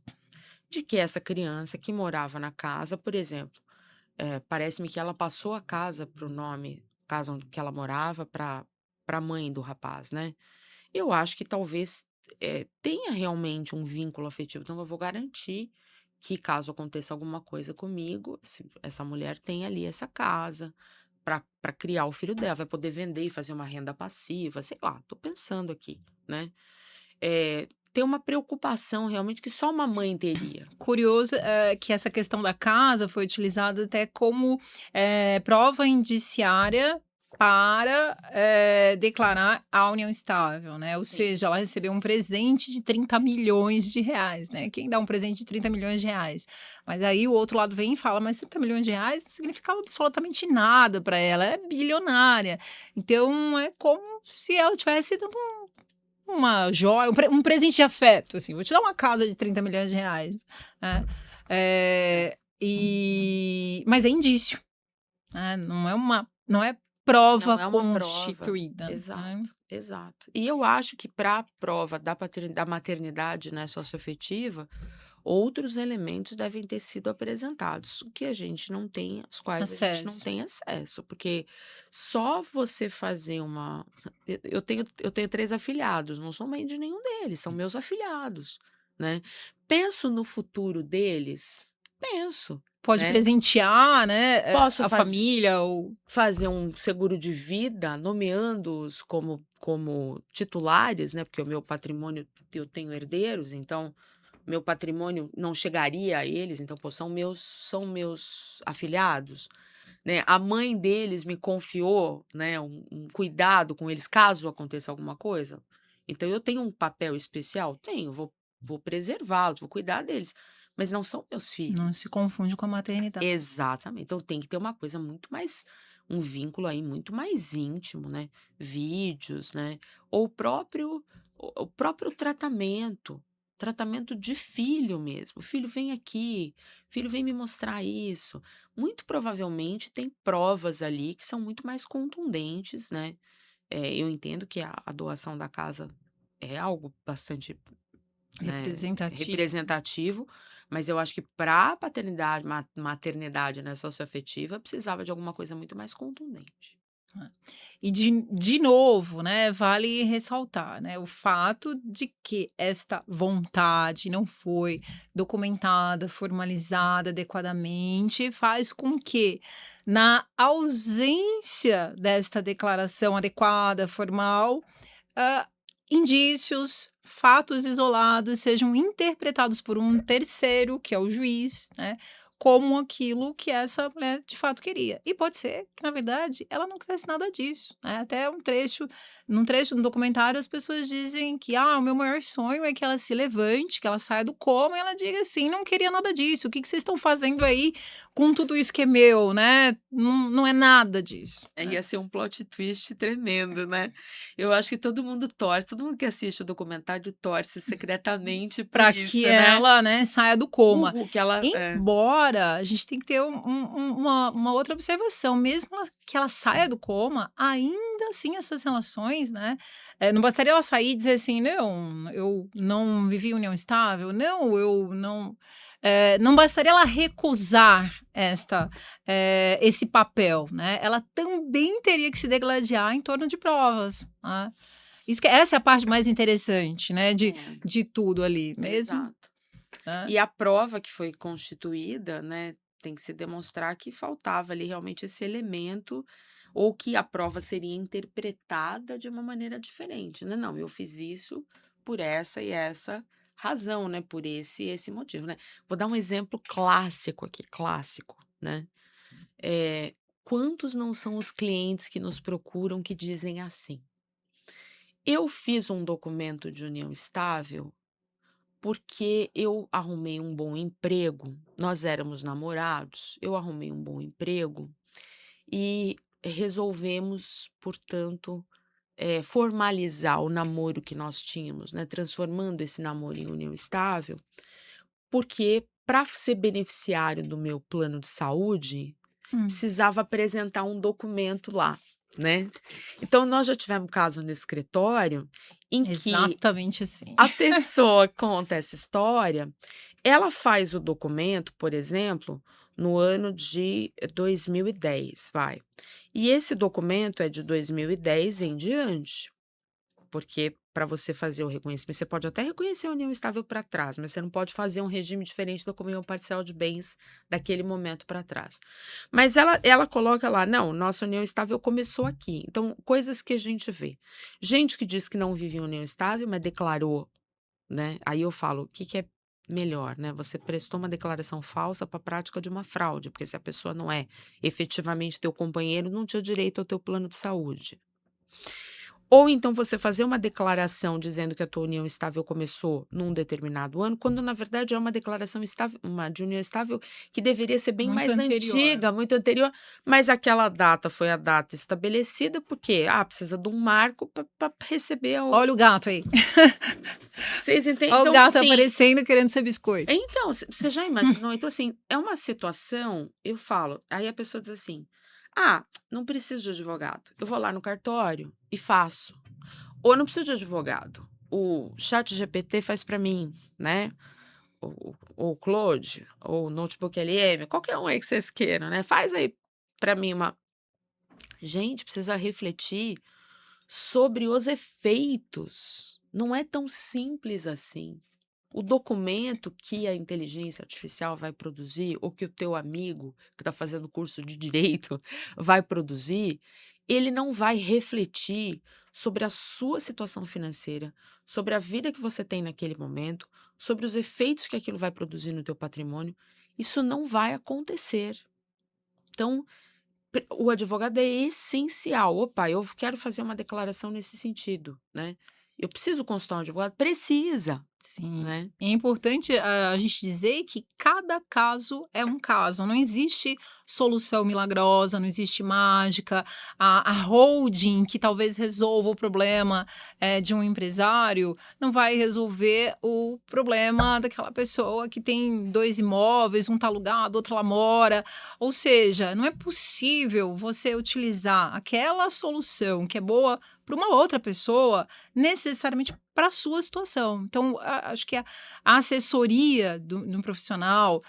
de que essa criança que morava na casa, por exemplo, parece-me que ela passou a casa para o nome casa onde que ela morava para a mãe do rapaz, né. Eu acho que talvez, tenha realmente um vínculo afetivo, então eu vou garantir que caso aconteça alguma coisa comigo, se essa mulher tem ali essa casa para criar o filho dela, vai poder vender e fazer uma renda passiva, sei lá, tô pensando aqui, né. Ter uma preocupação realmente que só uma mãe teria. Curioso, que essa questão da casa foi utilizada até como, prova indiciária para, declarar a união estável, né, ou Sim. seja, ela recebeu um presente de 30 milhões de reais, né, quem dá um presente de 30 milhões de reais? Mas aí o outro lado vem e fala: "Mas 30 milhões de reais não significava absolutamente nada para ela, ela é bilionária". Então é como se ela tivesse dando uma joia, um presente de afeto, assim, vou te dar uma casa de 30 milhões de reais, né. Mas é indício, né, não é Não prova é uma prova. constituída, né. Exato, exato. E eu acho que para a prova da maternidade, né, socioafetiva, outros elementos devem ter sido apresentados, que a gente não tem, aos quais a gente não Acesso. tem acesso, porque só você fazer uma. Eu tenho 3 afilhados, não sou mãe de nenhum deles, são meus afilhados, né? Penso no futuro deles, penso, Pode né? presentear, né, Posso a família ou fazer um seguro de vida, nomeando-os como titulares, né, porque o meu patrimônio, eu tenho herdeiros, então meu patrimônio não chegaria a eles, então, pô, são meus afilhados, né? A mãe deles me confiou, né, um cuidado com eles caso aconteça alguma coisa. Então eu tenho um papel especial? Tenho, vou preservá-los, vou cuidar deles, mas não são meus não filhos. se confunde com a maternidade. Exatamente. Então tem que ter uma coisa muito mais, um vínculo aí muito mais íntimo, né? Vídeos, né? Ou o próprio tratamento de filho mesmo. Filho, vem aqui, filho, vem me mostrar isso. Muito provavelmente tem provas ali que são muito mais contundentes, né? Eu entendo que a doação da casa é algo bastante, né, Representativo. representativo, mas eu acho que para paternidade, maternidade, né, socioafetiva, precisava de alguma coisa muito mais contundente. E de novo, né, vale ressaltar, né, o fato de que esta vontade não foi documentada, formalizada adequadamente, faz com que, na ausência desta declaração adequada, formal, ah, indícios, fatos isolados sejam interpretados por um terceiro, que é o juiz, né, como aquilo que essa mulher de fato queria. E pode ser que, na verdade, ela não quisesse nada disso, né? Até num trecho do documentário, as pessoas dizem que o meu maior sonho é que ela se levante, que ela saia do coma e ela diga assim: não queria nada disso. O que que vocês estão fazendo aí com tudo isso que é meu, né? Não, não é nada disso, né? Ia ser um plot twist tremendo, né? Eu acho que todo mundo torce, todo mundo que assiste o documentário torce secretamente por Para que isso, né? ela, né, saia do coma. Que ela. Embora a gente tem que ter uma outra observação, mesmo que ela saia do coma, ainda assim essas relações, né, não bastaria ela sair e dizer assim: "Não, eu não vivi união estável, não, eu não", não bastaria ela recusar esse papel, né, ela também teria que se degladiar em torno de provas, né. Essa é a parte mais interessante, né, É, de tudo ali, mesmo, exato. né. E a prova que foi constituída, né, tem que se demonstrar que faltava ali realmente esse elemento, ou que a prova seria interpretada de uma maneira diferente, né? Não, eu fiz isso por essa e essa razão, né? Por esse e esse motivo, né? Vou dar um exemplo clássico aqui, clássico, né? Quantos não são os clientes que nos procuram que dizem assim: eu fiz um documento de união estável porque eu arrumei um bom emprego, nós éramos namorados, eu arrumei um bom emprego e resolvemos, portanto, formalizar o namoro que nós tínhamos, né, transformando esse namoro em união estável, porque para ser beneficiário do meu plano de saúde, Hum, precisava apresentar um documento lá, né. Então nós já tivemos caso no escritório em que exatamente assim. a pessoa conta essa história, ela faz o documento, por exemplo, no ano de 2010, vai. E esse documento é de 2010 em diante, porque para você fazer o reconhecimento, você pode até reconhecer a união estável para trás, mas você não pode fazer um regime diferente da comunhão parcial de bens daquele momento para trás. Mas ela coloca lá, não, nossa união estável começou aqui. Então, coisas que a gente vê. Gente que diz que não vive em união estável, mas declarou, né, aí eu falo, o que que é melhor, né, você prestou uma declaração falsa para a prática de uma fraude, porque se a pessoa não é efetivamente teu companheiro, não tinha direito ao teu plano de saúde. Ou então você fazer uma declaração dizendo que a tua união estável começou num determinado ano, quando na verdade é uma declaração estável, uma de união estável que deveria ser bem Muito mais anterior. antiga, muito anterior, mas aquela data foi a data estabelecida, porque precisa de um marco para receber Olha o gato aí. vocês entendem? Olha o Então, gato assim, aparecendo querendo ser biscoito. então, você já imaginou? Então, assim, é uma situação, eu falo, aí a pessoa diz assim: não preciso de advogado. Eu vou lá no cartório e faço. Ou eu não preciso de advogado. O chat GPT faz para mim, né? ou o Claude, ou o Notebook LM, qualquer um aí que vocês queiram, né, faz aí para mim uma gente, precisa refletir sobre os efeitos, não é tão simples assim. O documento que a inteligência artificial vai produzir, ou que o teu amigo que está fazendo curso de direito vai produzir, ele não vai refletir sobre a sua situação financeira, sobre a vida que você tem naquele momento, sobre os efeitos que aquilo vai produzir no teu patrimônio. Isso não vai acontecer. Então, o advogado é essencial. Opa, eu quero fazer uma declaração nesse sentido, né? Eu preciso consultar um advogado? Precisa, Sim. né? É importante a gente dizer que cada caso é um caso, não existe solução milagrosa, não existe mágica. A holding que talvez resolva o problema de um empresário não vai resolver o problema daquela pessoa que tem dois imóveis, um está alugado, outro lá mora. Ou seja, não é possível você utilizar aquela solução que é boa para uma outra pessoa necessariamente para a sua situação. Então, acho que a assessoria de um profissional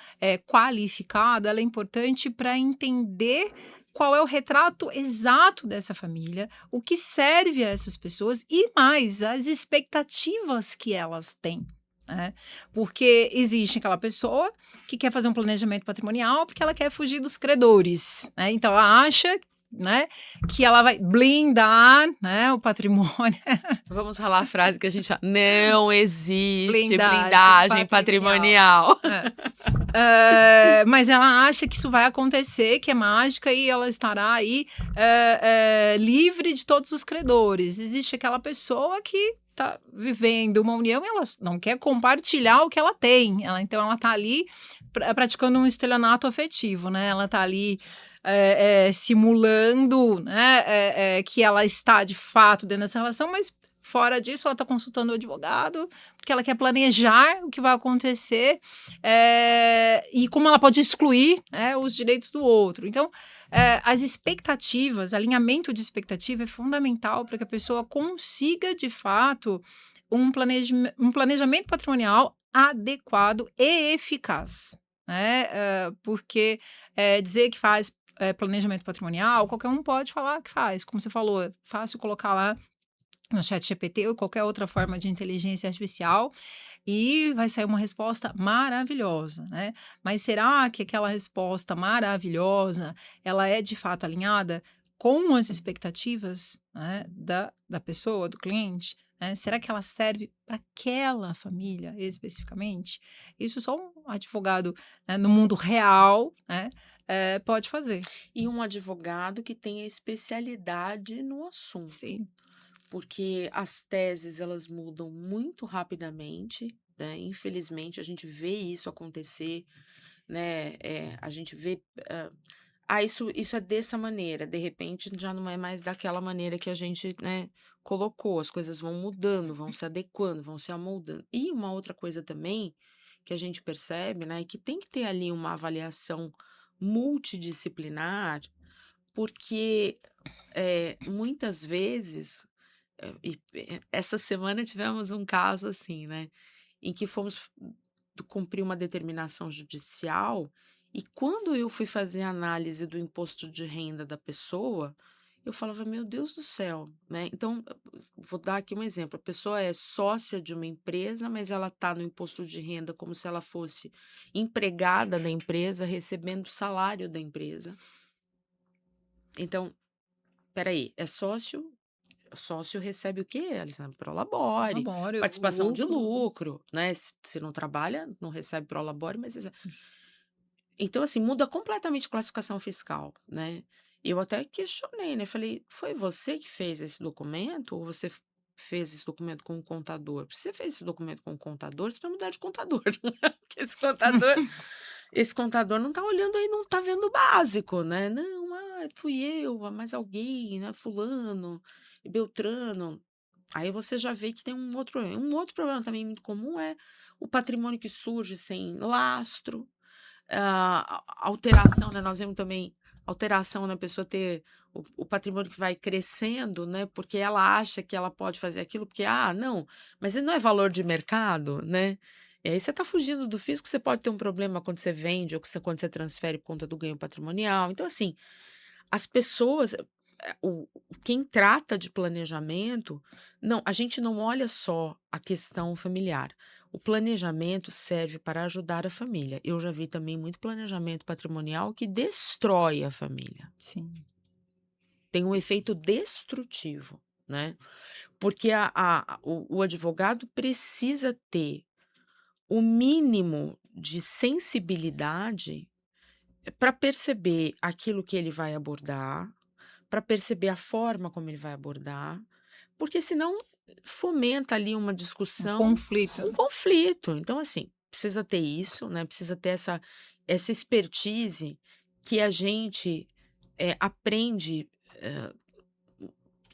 qualificado, ela é importante para entender qual é o retrato exato dessa família, o que serve a essas pessoas e mais, as expectativas que elas têm. Né? Porque existe aquela pessoa que quer fazer um planejamento patrimonial porque ela quer fugir dos credores. Né? Então, ela acha, né, que ela vai blindar, né, o patrimônio. Vamos falar a frase que a gente não existe Blindagem blindagem patrimonial. patrimonial. Mas ela acha que isso vai acontecer, que é mágica e ela estará aí livre de todos os credores. Existe aquela pessoa que está vivendo uma união e ela não quer compartilhar o que ela tem. Então ela está ali praticando um estelionato afetivo, né? Ela está ali simulando, né, que ela está de fato dentro dessa relação, mas fora disso ela está consultando o advogado porque ela quer planejar o que vai acontecer e como ela pode excluir, né, os direitos do outro. Então, as expectativas, alinhamento de expectativa é fundamental para que a pessoa consiga, de fato, um planejamento patrimonial adequado e eficaz. Né? Porque dizer que faz planejamento patrimonial, qualquer um pode falar que faz. Como você falou, é fácil colocar lá no ChatGPT ou qualquer outra forma de inteligência artificial e vai sair uma resposta maravilhosa, né? Mas será que aquela resposta maravilhosa, ela é de fato alinhada com as expectativas, né, da pessoa, do cliente? Né? Será que ela serve para aquela família especificamente? Isso só um advogado, né, no mundo real, né, pode fazer. E um advogado que tenha especialidade no assunto, Sim. porque as teses elas mudam muito rapidamente, né? Infelizmente a gente vê isso acontecer, né? A gente vê, isso é dessa maneira, de repente já não é mais daquela maneira que a gente, né, colocou, as coisas vão mudando, vão se adequando, vão se amoldando. E uma outra coisa também que a gente percebe, né, que tem que ter ali uma avaliação multidisciplinar, porque muitas vezes, essa semana tivemos um caso assim, né, em que fomos cumprir uma determinação judicial e quando eu fui fazer a análise do imposto de renda da pessoa, eu falava: "Meu Deus do céu", né. Então, vou dar aqui um exemplo, a pessoa é sócia de uma empresa, mas ela está no imposto de renda como se ela fosse empregada da empresa, recebendo o salário da empresa. Então, espera aí, é sócio. Sócio recebe o quê, Alessandra? Prolabore, Labore, participação de lucro. lucro, né, se não trabalha, não recebe prolabore, mas então, assim, muda completamente a classificação fiscal, né. Eu até questionei, né, falei: "Foi você que fez esse documento ou você fez esse documento com o contador? Se você fez esse documento com o contador, você vai mudar de contador, porque esse contador não tá olhando aí, não tá vendo o básico, né. Não, fui eu, mais alguém, né, fulano e beltrano". Aí você já vê que tem um outro problema também muito comum é o patrimônio que surge sem lastro, alteração, né, nós vemos também alteração na pessoa ter o patrimônio que vai crescendo, né, porque ela acha que ela pode fazer aquilo, porque: "Ah, não, mas ele não é valor de mercado", né. E aí você está fugindo do fisco, você pode ter um problema quando você vende ou quando você transfere por conta do ganho patrimonial. Então, assim, as pessoas, quem trata de planejamento, não, a gente não olha só a questão familiar. O planejamento serve para ajudar a família. Eu já vi também muito planejamento patrimonial que destrói a família. Sim. Tem um efeito destrutivo, né? Porque o advogado precisa ter o mínimo de sensibilidade para perceber aquilo que ele vai abordar, para perceber a forma como ele vai abordar, porque senão fomenta ali uma Um discussão, conflito. um conflito. Então, assim, precisa ter isso, né? Precisa ter essa expertise que a gente aprende.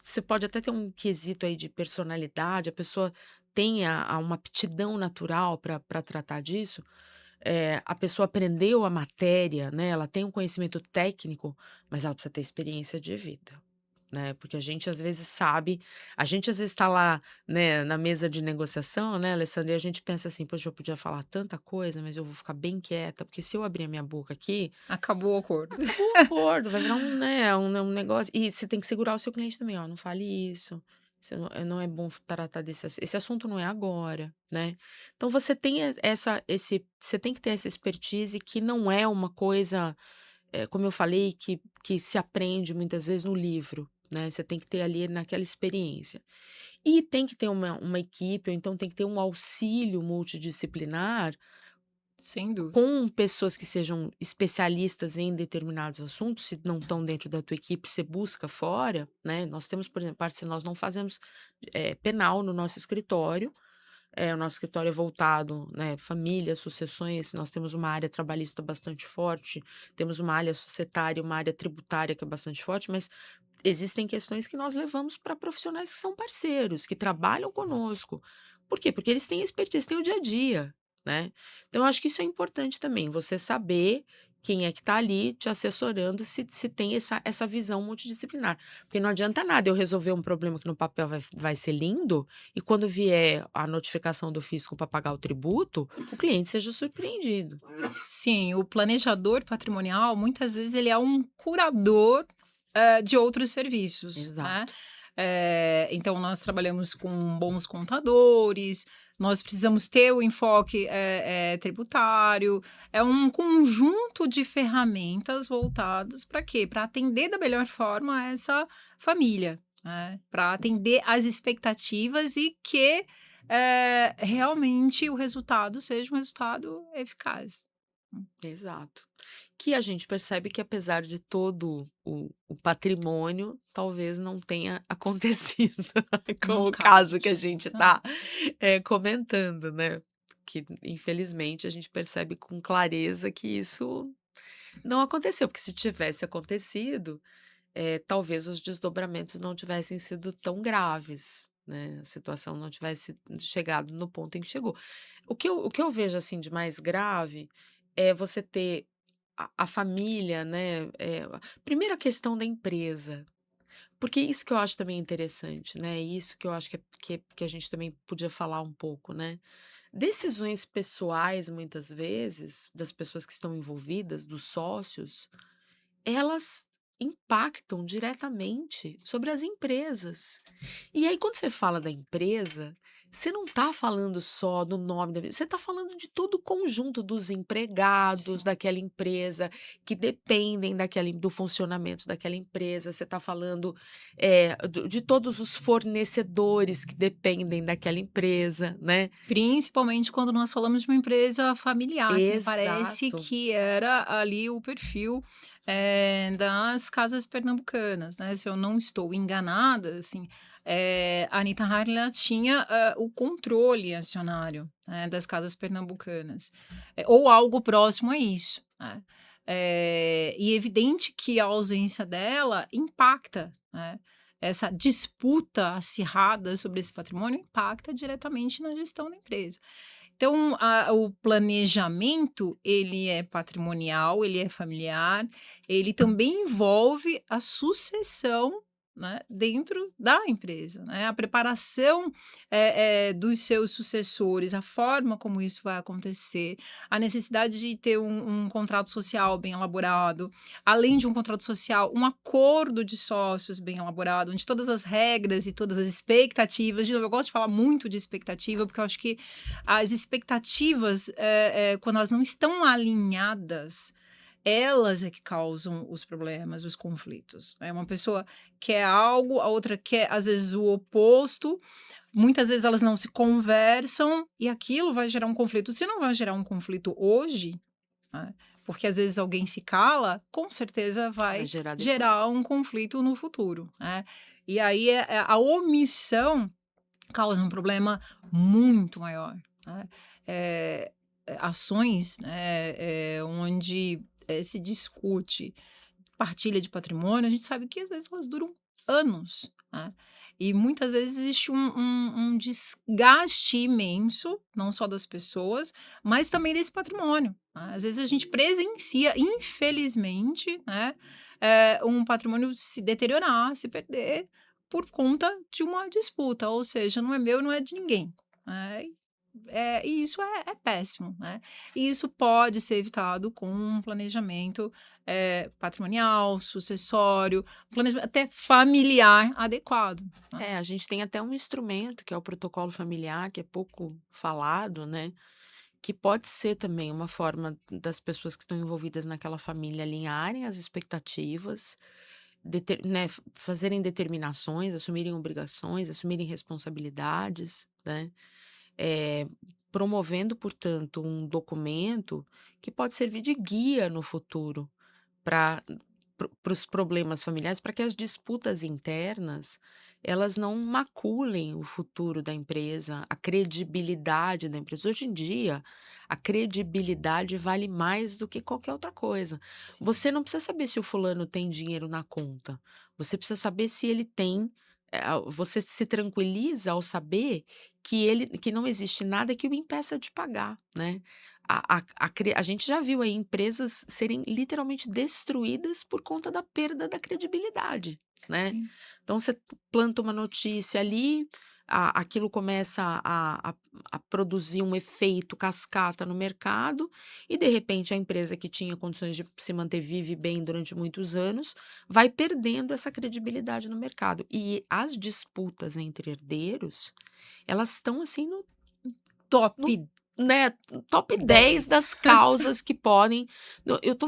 Você pode até ter um quesito aí de personalidade, a pessoa tem uma aptidão natural para tratar disso, a pessoa aprendeu a matéria, né, ela tem um conhecimento técnico, mas ela precisa ter experiência de vida, né, porque a gente às vezes está lá, né, na mesa de negociação, né, Alessandra, e a gente pensa assim: "Poxa, eu podia falar tanta coisa, mas eu vou ficar bem quieta, porque se eu abrir a minha boca aqui, Acabou o acordo. acabou o acordo, vai virar um negócio", e você tem que segurar o seu cliente também: "Ó, não fale isso, não é bom tratar esse assunto não é agora", né. Então você tem você tem que ter essa expertise que não é uma coisa, como eu falei, que se aprende muitas vezes no livro, né, você tem que ter ali naquela experiência. E tem que ter uma equipe, ou então tem que ter um auxílio multidisciplinar Sem dúvida. com pessoas que sejam especialistas em determinados assuntos. Se não estão dentro da tua equipe, você busca fora, né? Nós temos, por exemplo, parte se nós não fazemos penal no nosso escritório. O nosso escritório é voltado, né, família, sucessões. Nós temos uma área trabalhista bastante forte, temos uma área societária, uma área tributária que é bastante forte, mas existem questões que nós levamos para profissionais que são parceiros, que trabalham conosco. Por quê? Porque eles têm expertise, têm o dia a dia, né? Então, eu acho que isso é importante também, você saber quem é que está ali te assessorando, se tem essa visão multidisciplinar. Porque não adianta nada eu resolver um problema que no papel vai ser lindo, e quando vier a notificação do fisco para pagar o tributo, o cliente seja surpreendido. Sim, o planejador patrimonial, muitas vezes, ele é um curador, de outros serviços, né. Exato. Então nós trabalhamos com bons contadores, nós precisamos ter o enfoque, tributário, é um conjunto de ferramentas voltadas para quê? Para atender da melhor forma essa família, né, pra atender às expectativas e que, realmente o resultado seja um resultado eficaz. Exato. Que a gente percebe que apesar de todo o patrimônio, talvez não tenha acontecido, No como o caso caso que de a gente abortar. está comentando, né. Que infelizmente a gente percebe com clareza que isso não aconteceu, porque se tivesse acontecido, talvez os desdobramentos não tivessem sido tão graves, né, a situação não tivesse chegado no ponto em que chegou. O que eu vejo, assim, de mais grave é você ter a família, né, primeiro a questão da empresa, porque isso que eu acho também interessante, né, isso que eu acho que a gente também podia falar um pouco, né. Decisões pessoais, muitas vezes, das pessoas que estão envolvidas, dos sócios, elas impactam diretamente sobre as empresas. E aí, quando você fala da empresa, você não está falando só do nome da empresa, você está falando de todo o conjunto dos empregados Sim. daquela empresa que dependem do funcionamento daquela empresa. Você está falando de todos os fornecedores que dependem daquela empresa, né? Principalmente quando nós falamos de uma empresa familiar, que me parece Exato. que era ali o perfil, das casas pernambucanas, né, se eu não estou enganada, assim, a Anita Harley ela tinha, o controle acionário, né, das casas pernambucanas, ou algo próximo a isso, né. E é evidente que a ausência dela impacta, né, essa disputa acirrada sobre esse patrimônio impacta diretamente na gestão da empresa. Então, o planejamento, ele é patrimonial, ele é familiar, ele também envolve a sucessão né, dentro da empresa, né? A preparação dos seus sucessores, a forma como isso vai acontecer, a necessidade de ter um contrato social bem elaborado, além de um contrato social, um acordo de sócios bem elaborado, onde todas as regras e todas as expectativas, de novo, eu gosto de falar muito de expectativa, porque eu acho que as expectativas, quando elas não estão alinhadas, elas é que causam os problemas, os conflitos, né? Uma pessoa quer algo, a outra quer, às vezes, o oposto. Muitas vezes elas não se conversam e aquilo vai gerar um conflito. Se não vai gerar um conflito hoje, né, porque às vezes alguém se cala, com certeza Vai vai gerar gerar depois. um conflito no futuro, né? E aí a omissão causa um problema muito maior, né? Eh, ações, né, onde se discute partilha de patrimônio, a gente sabe que às vezes elas duram anos, né? E muitas vezes existe um desgaste imenso, não só das pessoas, mas também desse patrimônio, né? Às vezes a gente presencia, infelizmente, né, um patrimônio se deteriorar, se perder, por conta de uma disputa, ou seja, não é meu, não é de ninguém, né? E isso é péssimo, né? E isso pode ser evitado com um planejamento patrimonial, sucessório, planejamento até familiar adequado, né? É, a gente tem até um instrumento que é o protocolo familiar, que é pouco falado, né? Que pode ser também uma forma das pessoas que estão envolvidas naquela família alinharem as expectativas, né, fazerem determinações, assumirem obrigações, assumirem responsabilidades, né? eh, Promovendo, portanto, um documento que pode servir de guia no futuro para os problemas familiares, para que as disputas internas elas não maculem o futuro da empresa, a credibilidade da empresa. Hoje em dia, a credibilidade vale mais do que qualquer outra coisa. Sim. Você não precisa saber se o fulano tem dinheiro na conta. Você precisa saber se ele tem. Você se tranquiliza ao saber que não existe nada que o impeça de pagar, né? A gente já viu aí empresas serem literalmente destruídas por conta da perda da credibilidade, né. Sim. Então você planta uma notícia ali, aquilo começa a produzir um efeito cascata no mercado e, de repente, a empresa que tinha condições de se manter viva e bem durante muitos anos, vai perdendo essa credibilidade no mercado. E as disputas entre herdeiros, elas estão assim Top no né, top 10 10. das causas que podem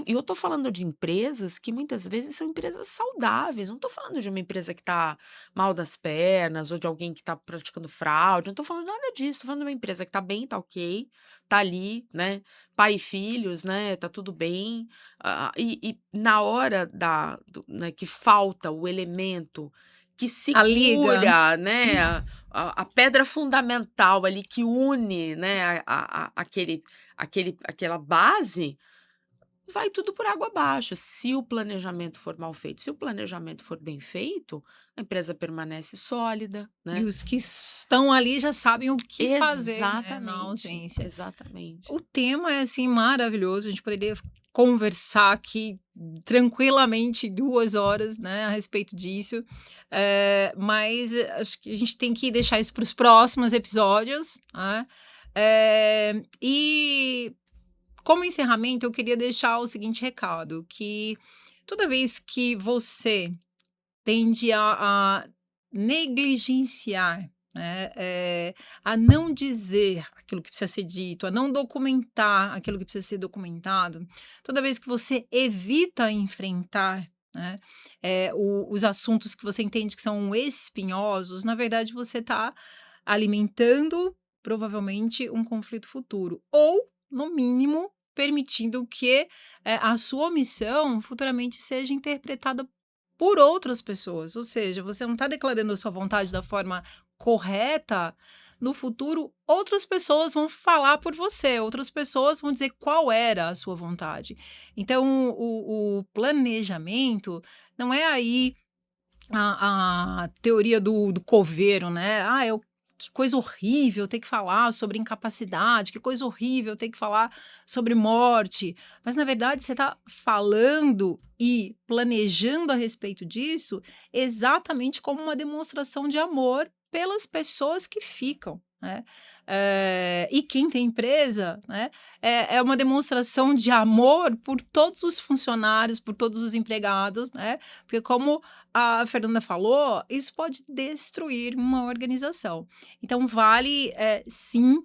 eu tô falando de empresas que muitas vezes são empresas saudáveis, não tô falando de uma empresa que tá mal das pernas ou de alguém que tá praticando fraude, não tô falando nada disso, tô falando de uma empresa que tá bem, tá ok, tá ali, né, pai e filhos, né, tá tudo bem, e na hora né, que falta o elemento que A liga. segura, né, a pedra fundamental ali que une, né, aquela base, vai tudo por água abaixo, se o planejamento for mal feito. Se o planejamento for bem feito, a empresa permanece sólida, E né. os que estão ali já sabem o que fazer, né, na Exatamente, ausência. exatamente. O tema é, assim, maravilhoso, a gente poderia conversar aqui tranquilamente 2 horas, né, a respeito disso, mas acho que a gente tem que deixar isso para os próximos episódios, né. E como encerramento eu queria deixar o seguinte recado, que toda vez que você tende a negligenciar, né, a não dizer aquilo que precisa ser dito, a não documentar aquilo que precisa ser documentado, toda vez que você evita enfrentar, né, os assuntos que você entende que são espinhosos, na verdade você está alimentando, provavelmente, um conflito futuro ou, no mínimo, permitindo que, a sua omissão futuramente seja interpretada por outras pessoas, ou seja, você não está declarando a sua vontade da forma correta, no futuro outras pessoas vão falar por você, outras pessoas vão dizer qual era a sua vontade. Então o planejamento não é aí a teoria do coveiro, né, "Ah, eu que coisa horrível ter que falar sobre incapacidade, que coisa horrível ter que falar sobre morte. Mas, na verdade, você está falando e planejando a respeito disso exatamente como uma demonstração de amor pelas pessoas que ficam, né? E quem tem empresa, né, é uma demonstração de amor por todos os funcionários, por todos os empregados, né? Porque, como a Fernanda falou, isso pode destruir uma organização. Então, vale, sim,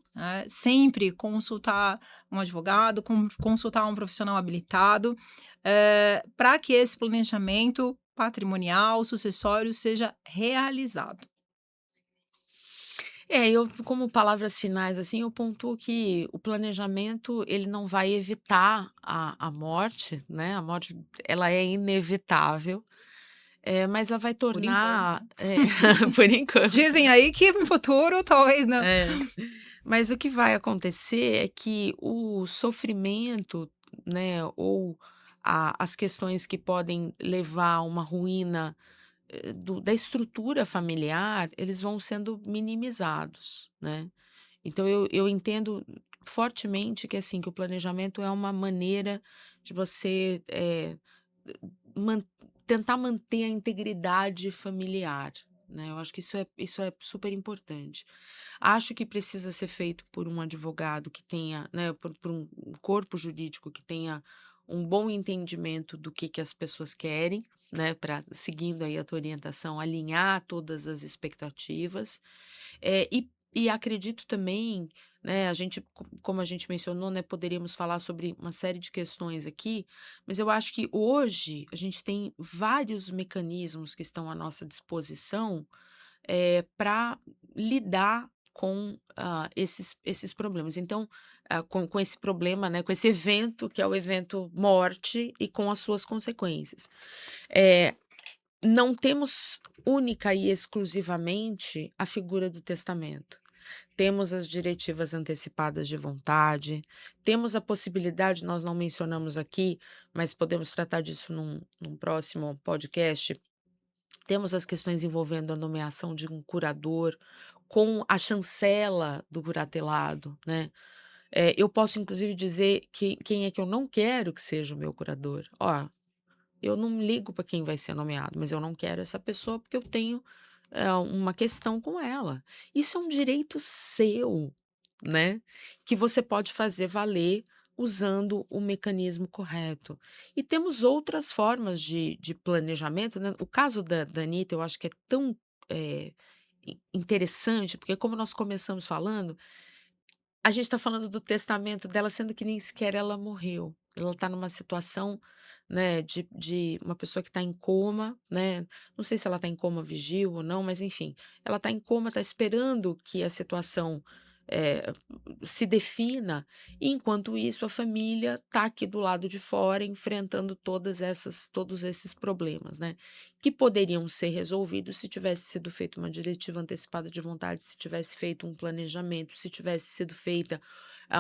sempre consultar um advogado, consultar um profissional habilitado, para que esse planejamento patrimonial, sucessório, seja realizado. Eu como palavras finais, assim, eu pontuo que o planejamento, ele não vai evitar a morte, né, a morte ela é inevitável, mas ela vai Por enquanto. tornar por enquanto. Dizem aí que no futuro talvez não. É. Mas o que vai acontecer é que o sofrimento, né, ou as questões que podem levar a uma ruína, da estrutura familiar, eles vão sendo minimizados, né. Então eu entendo fortemente que, assim, que o planejamento é uma maneira de você, man tentar manter a integridade familiar, né, eu acho que isso é super importante. Acho que precisa ser feito por um advogado que tenha, né, por um corpo jurídico que tenha um bom entendimento do que as pessoas querem, né, para seguindo aí a tua orientação, alinhar todas as expectativas. E acredito também, né, como a gente mencionou, né, poderíamos falar sobre uma série de questões aqui, mas eu acho que hoje a gente tem vários mecanismos que estão à nossa disposição, para lidar com, esses problemas. Então, com esse problema, né, com esse evento, que é o evento morte e com as suas consequências. Eh, não temos única e exclusivamente a figura do testamento. Temos as diretivas antecipadas de vontade, temos a possibilidade, nós não mencionamos aqui, mas podemos tratar disso num próximo podcast. Temos as questões envolvendo a nomeação de um curador, com a chancela do curatelado, né. Eu posso inclusive dizer que quem é que eu não quero que seja o meu curador. "Ó, eu não ligo para quem vai ser nomeado, mas eu não quero essa pessoa porque eu tenho, uma questão com ela". Isso é um direito seu, né, que você pode fazer valer usando o mecanismo correto. E temos outras formas de planejamento, né. O caso da Anitta eu acho que é tão, interessante, porque como nós começamos falando, a gente está falando do testamento dela, sendo que nem sequer ela morreu. Ela está numa situação, né, de uma pessoa que está em coma, né, não sei se ela está em coma vigil ou não, mas enfim, ela está em coma, está esperando que a situação, eh, se defina, e enquanto isso a família está aqui do lado de fora enfrentando todos esses problemas, né, que poderiam ser resolvidos se tivesse sido feita uma diretiva antecipada de vontade, se tivesse feito um planejamento, se tivesse sido feita,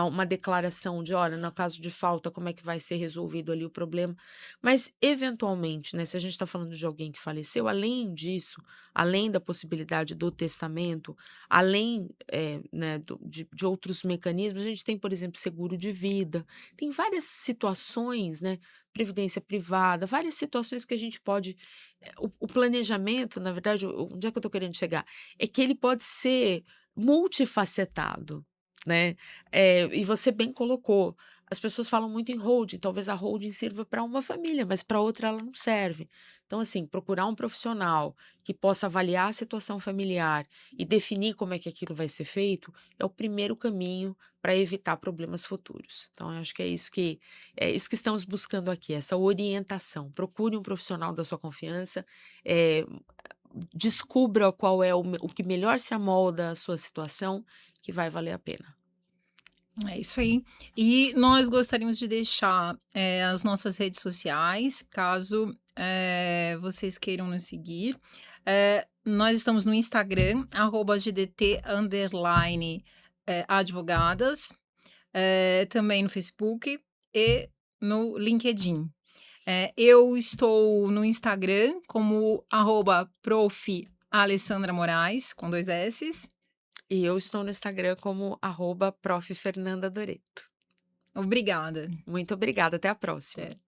uma declaração de: "Olha, no caso de falta, como é que vai ser resolvido ali o problema". Mas, eventualmente, né, se a gente está falando de alguém que faleceu, além disso, além da possibilidade do testamento, além, né, de outros mecanismos, a gente tem, por exemplo, seguro de vida, tem várias situações, né, previdência privada, várias situações que a gente pode o planejamento, na verdade, onde é que eu estou querendo chegar? É que ele pode ser multifacetado, né, e você bem colocou, as pessoas falam muito em holding, talvez a holding sirva para uma família, mas para outra ela não serve. Então, assim, procurar um profissional que possa avaliar a situação familiar e definir como é que aquilo vai ser feito, é o primeiro caminho para evitar problemas futuros. Então, eu acho que é isso que estamos buscando aqui, essa orientação. Procure um profissional da sua confiança, eh, descubra qual é o que melhor se amolda à sua situação, que vai valer a pena. É isso aí. E nós gostaríamos de deixar, as nossas redes sociais, caso, vocês queiram nos seguir. Nós estamos no Instagram, @gdt_, advogadas, também no Facebook e no LinkedIn. Eu estou no Instagram como @prof. Alessandra Moraes, com 2 S's. E eu estou no Instagram como @prof. Fernanda Doreto. Obrigada. Muito obrigada, até a próxima. Até.